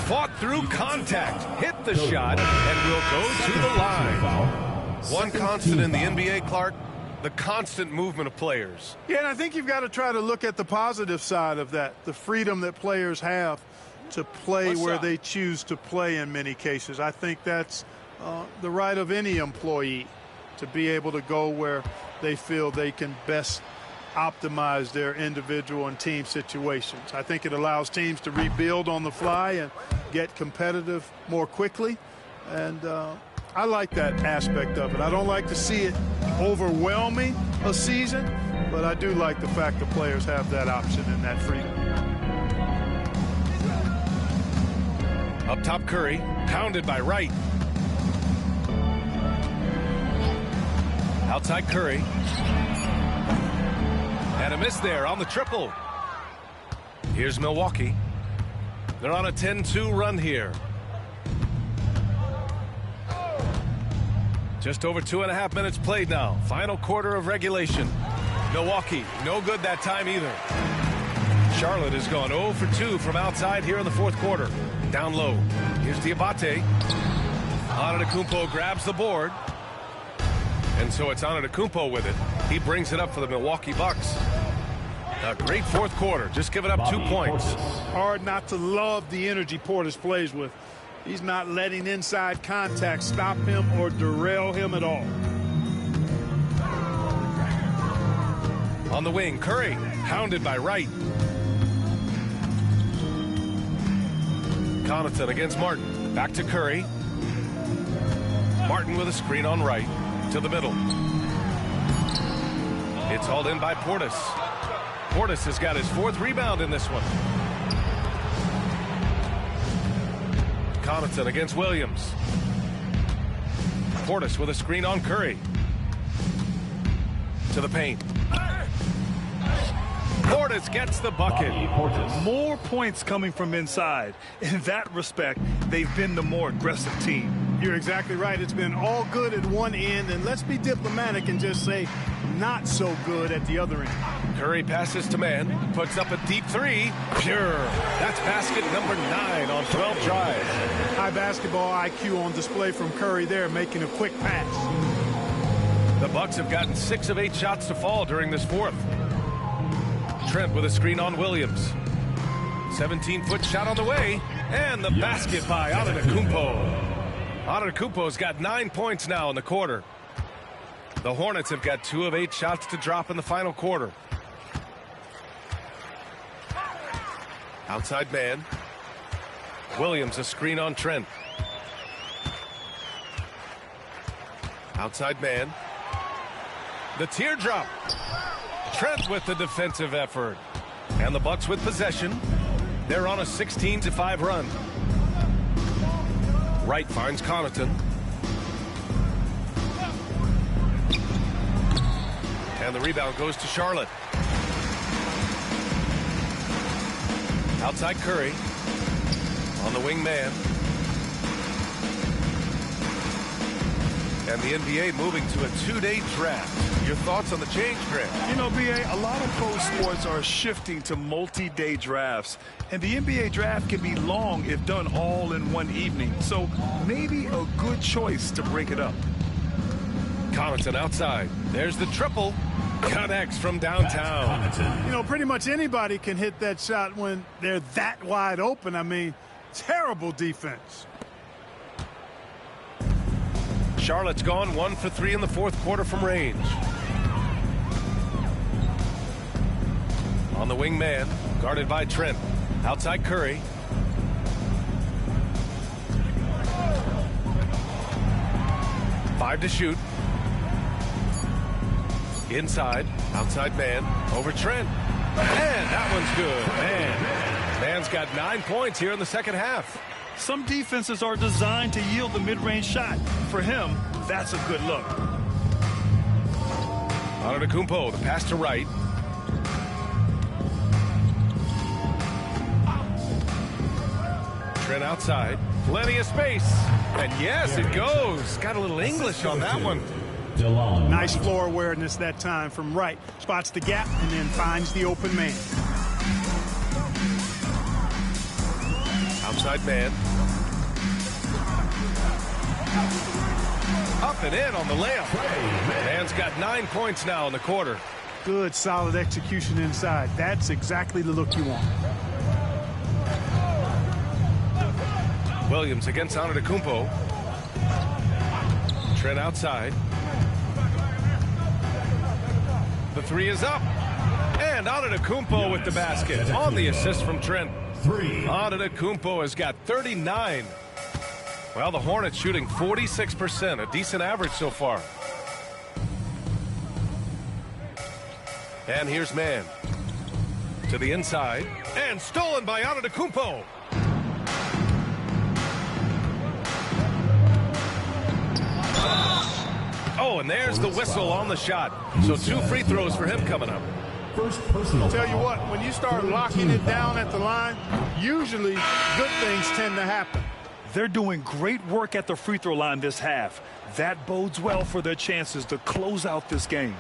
Fought through contact. Hit the shot and will go to the line. One constant in the NBA, Clark, the constant movement of players. Yeah, and I think you've got to try to look at the positive side of that, the freedom that players have to play where they choose to play in many cases. I think that's the right of any employee to be able to go where they feel they can best optimize their individual and team situations. I think it allows teams to rebuild on the fly and get competitive more quickly. And I like that aspect of it. I don't like to see it overwhelming a season, but I do like the fact that players have that option and that freedom. Up top, Curry, pounded by Wright. Outside Curry. And a miss there on the triple. Here's Milwaukee. They're on a 10-2 run here. Just over 2.5 minutes played now. Final quarter of regulation. Milwaukee, no good that time either. Charlotte has gone 0 for 2 from outside here in the fourth quarter. Down low. Here's Diabate. Antetokounmpo grabs the board. And so it's Antetokounmpo with it. He brings it up for the Milwaukee Bucks. A great fourth quarter, just giving up 2 points. Hard not to love the energy Portis plays with. He's not letting inside contact stop him or derail him at all. On the wing, Curry, hounded by Wright. Connaughton against Martin. Back to Curry. Martin with a screen on Wright. To the middle. It's hauled in by Portis. Portis has got his 4th rebound in this one. Connaughton against Williams. Portis with a screen on Curry. To the paint. Portis gets the bucket. More points coming from inside. In that respect, they've been the more aggressive team. You're exactly right. It's been all good at one end, and let's be diplomatic and just say not so good at the other end. Curry passes to man, puts up a deep 3. Pure. That's basket number 9 on 12 drives. High basketball IQ on display from Curry there, making a quick pass. The Bucks have gotten 6 of 8 shots to fall during this fourth. Trent with a screen on Williams. 17-foot shot on the way, and the basket by Antetokounmpo. Antetokounmpo's got 9 points now in the quarter. The Hornets have got 2 of 8 shots to drop in the final quarter. Outside man. Williams a screen on Trent. Outside man. The teardrop. Trent with the defensive effort. And the Bucks with possession. They're on a 16-5 run. Wright finds Connaughton. And the rebound goes to Charlotte. Outside Curry. On the wing man. And the NBA moving to a 2-day draft. Your thoughts on the change, Grant? You know, B.A., a lot of pro sports are shifting to multi-day drafts. And the NBA draft can be long if done all in one evening. So maybe a good choice to break it up. Connaughton outside. There's the triple. Connects from downtown. You know, pretty much anybody can hit that shot when they're that wide open. I mean, terrible defense. Charlotte's gone 1 for 3 in the fourth quarter from range. On the wing man, guarded by Trent. Outside Curry. Five to shoot. Inside, outside man, over Trent. And that one's good. Man's got 9 points here in the second half. Some defenses are designed to yield the mid-range shot. For him, that's a good look. Antetokounmpo, the pass to Wright. Trent outside. Plenty of space. And yes, it goes. Got a little English on that one. Nice floor awareness that time from right. Spots the gap and then finds the open man. Outside man. Up and in on the layup. Man's got 9 points now in the quarter. Good, solid execution inside. That's exactly the look you want. Williams against Antetokounmpo. Trent outside. The three is up. And Antetokounmpo with the basket on the assist from Trent. Antetokounmpo has got 39. Well, the Hornets shooting 46%, a decent average so far. And here's man. To the inside. And stolen by Antetokounmpo. Oh, and there's the whistle on the shot. So 2 free throws for him coming up. Tell you what, when you start locking it down at the line, usually good things tend to happen. They're doing great work at the free throw line this half. That bodes well for their chances to close out this game.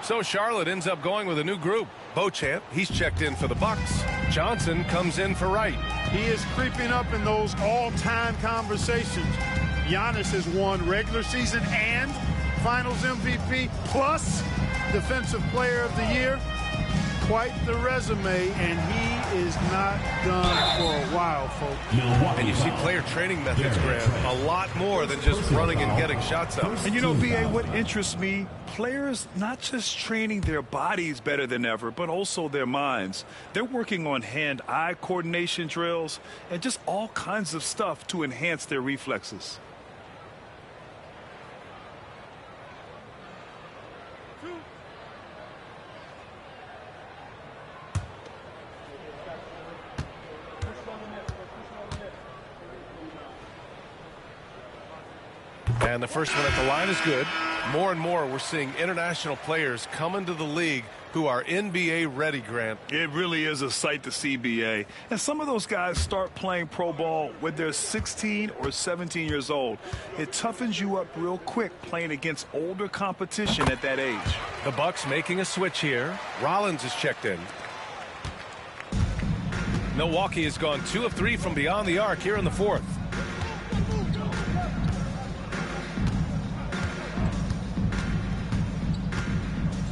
So Charlotte ends up going with a new group. Beauchamp, he's checked in for the Bucks. Johnson comes in for Wright. He is creeping up in those all-time conversations. Giannis has won regular season and Finals MVP plus Defensive Player of the Year. Quite the resume, and he is not done for a while, folks. And you see player training methods, Grant, a lot more than just running and getting shots up. And you know, B.A., what interests me, players not just training their bodies better than ever, but also their minds. They're working on hand-eye coordination drills and just all kinds of stuff to enhance their reflexes. And the first one at the line is good. More and more we're seeing international players come into the league who are NBA ready, Grant. It really is a sight to see, B.A. And some of those guys start playing pro ball when they're 16 or 17 years old. It toughens you up real quick playing against older competition at that age. The Bucks making a switch here. Rollins is checked in. Milwaukee has gone 2 of 3 from beyond the arc here in the fourth.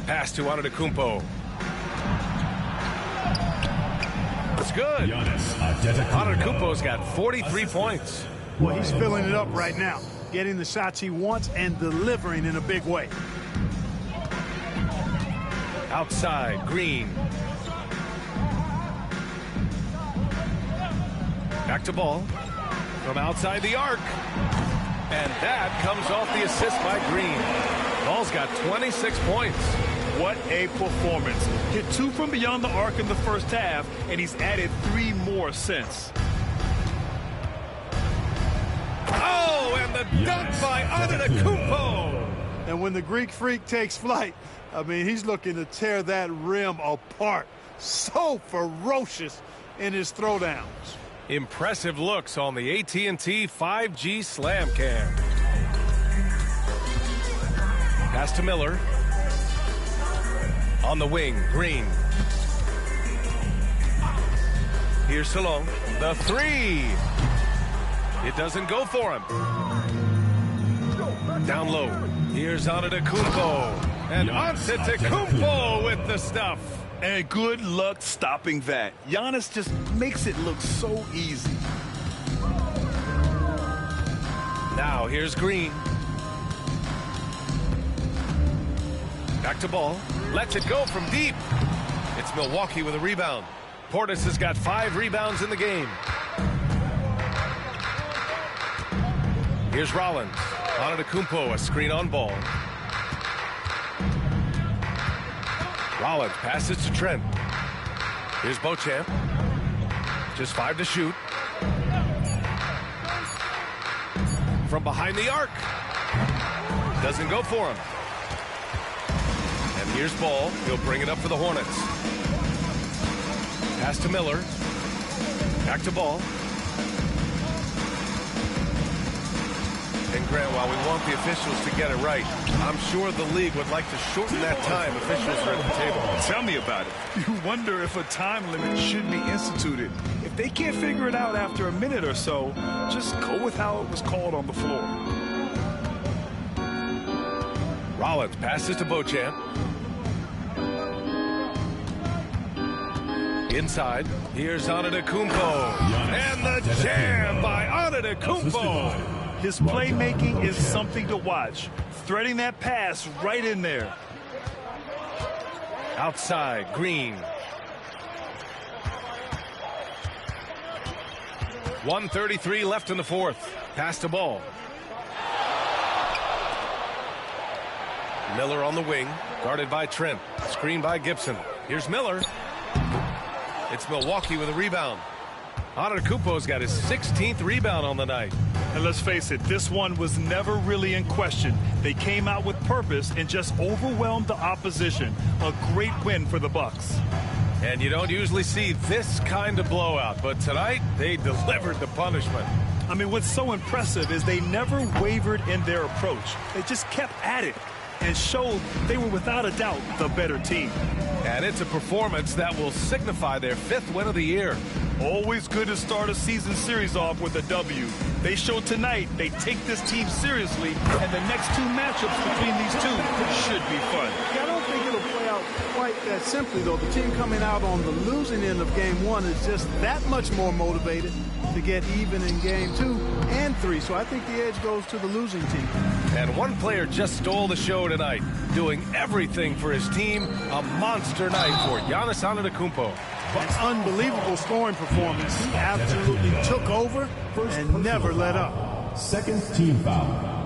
Pass to Antetokounmpo. That's good. Antetokounmpo's got 43 points. Well, he's filling it up right now, getting the shots he wants and delivering in a big way. Outside, Green. Back to ball. From outside the arc. And that comes off the assist by Green. Ball's got 26 points. What a performance. Hit 2 from beyond the arc in the first half, and he's added 3 more since. Oh, and the dunk by Antetokounmpo. And when the Greek Freak takes flight, I mean, he's looking to tear that rim apart. So ferocious in his throwdowns. Impressive looks on the AT&T 5G Slam Cam. Pass to Miller. On the wing, Green. Here's Salon. The 3. It doesn't go for him. Down low. Here's Antetokounmpo. And Antetokounmpo with the stuff. And good luck stopping that. Giannis just makes it look so easy. Now here's Green. Back to ball. Lets it go from deep. It's Milwaukee with a rebound. Portis has got 5 rebounds in the game. Here's Rollins. Antetokounmpo, a screen on ball. Rollins passes to Trent. Here's Beauchamp. Just 5 to shoot. From behind the arc. Doesn't go for him. And here's Ball. He'll bring it up for the Hornets. Pass to Miller. Back to Ball. And Grant, while we want the officials to get it right, I'm sure the league would like to shorten that time officials are at the table. Tell me about it. You wonder if a time limit should be instituted. If they can't figure it out after a minute or so, just go with how it was called on the floor. Rollins passes to Beauchamp. Inside, here's Antetokounmpo. And the jam by Antetokounmpo. His playmaking is something to watch. Threading that pass right in there. Outside, Green. 1:33 left in the fourth. Pass to Ball. Miller on the wing, guarded by Trent. Screen by Gibson. Here's Miller. It's Milwaukee with a rebound. Antetokounmpo's got his 16th rebound on the night. And let's face it, this one was never really in question. They came out with purpose and just overwhelmed the opposition. A great win for the Bucks. And you don't usually see this kind of blowout, but tonight they delivered the punishment. I mean, what's so impressive is they never wavered in their approach. They just kept at it and showed they were without a doubt the better team. And it's a performance that will signify their 5th win of the year. Always good to start a season series off with a W. They showed tonight they take this team seriously, and the next 2 matchups between these two should be fun. I don't think it'll play out quite that simply, though. The team coming out on the losing end of game 1 is just that much more motivated to get even in game 2 and 3. So I think the edge goes to the losing team. And one player just stole the show tonight, doing everything for his team. A monster night for Giannis Antetokounmpo. An unbelievable scoring performance. He absolutely took over and never let up. Second team foul.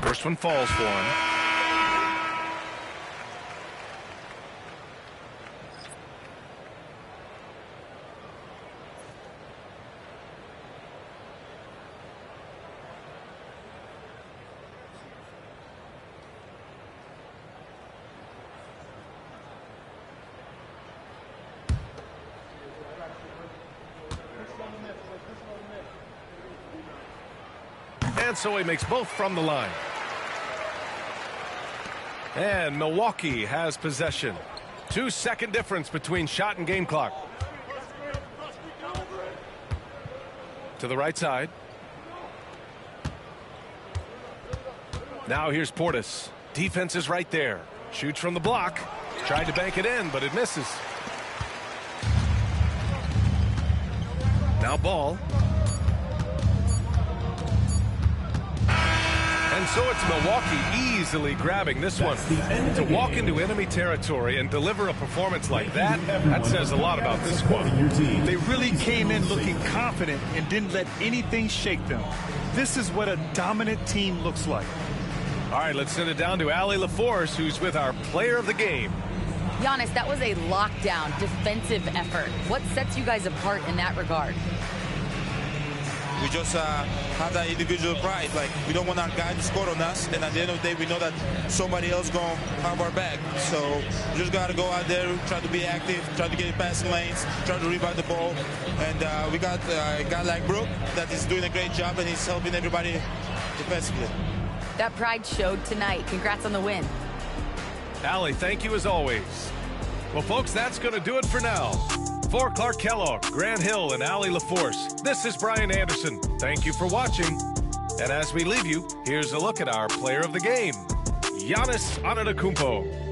First one falls for him. And so he makes both from the line. And Milwaukee has possession. 2-second difference between shot and game clock. To the right side. Now here's Portis. Defense is right there. Shoots from the block. Tried to bank it in, but it misses. Now Ball. And so it's Milwaukee easily grabbing this one. To walk into enemy territory and deliver a performance like that, that says a lot about this squad. They really came in looking confident and didn't let anything shake them. This is what a dominant team looks like. All right, let's send it down to Allie LaForce, who's with our player of the game. Giannis, that was a lockdown defensive effort. What sets you guys apart in that regard? We just have that individual pride. Like, we don't want our guy to score on us, and at the end of the day, we know that somebody else going to have our back. So we just got to go out there, try to be active, try to get in passing lanes, try to rebound the ball. And we got a guy like Brook that is doing a great job, and he's helping everybody defensively. That pride showed tonight. Congrats on the win. Allie, thank you as always. Well, folks, that's going to do it for now. For Clark Kellogg, Grant Hill, and Allie LaForce, this is Brian Anderson. Thank you for watching. And as we leave you, here's a look at our player of the game, Giannis Antetokounmpo.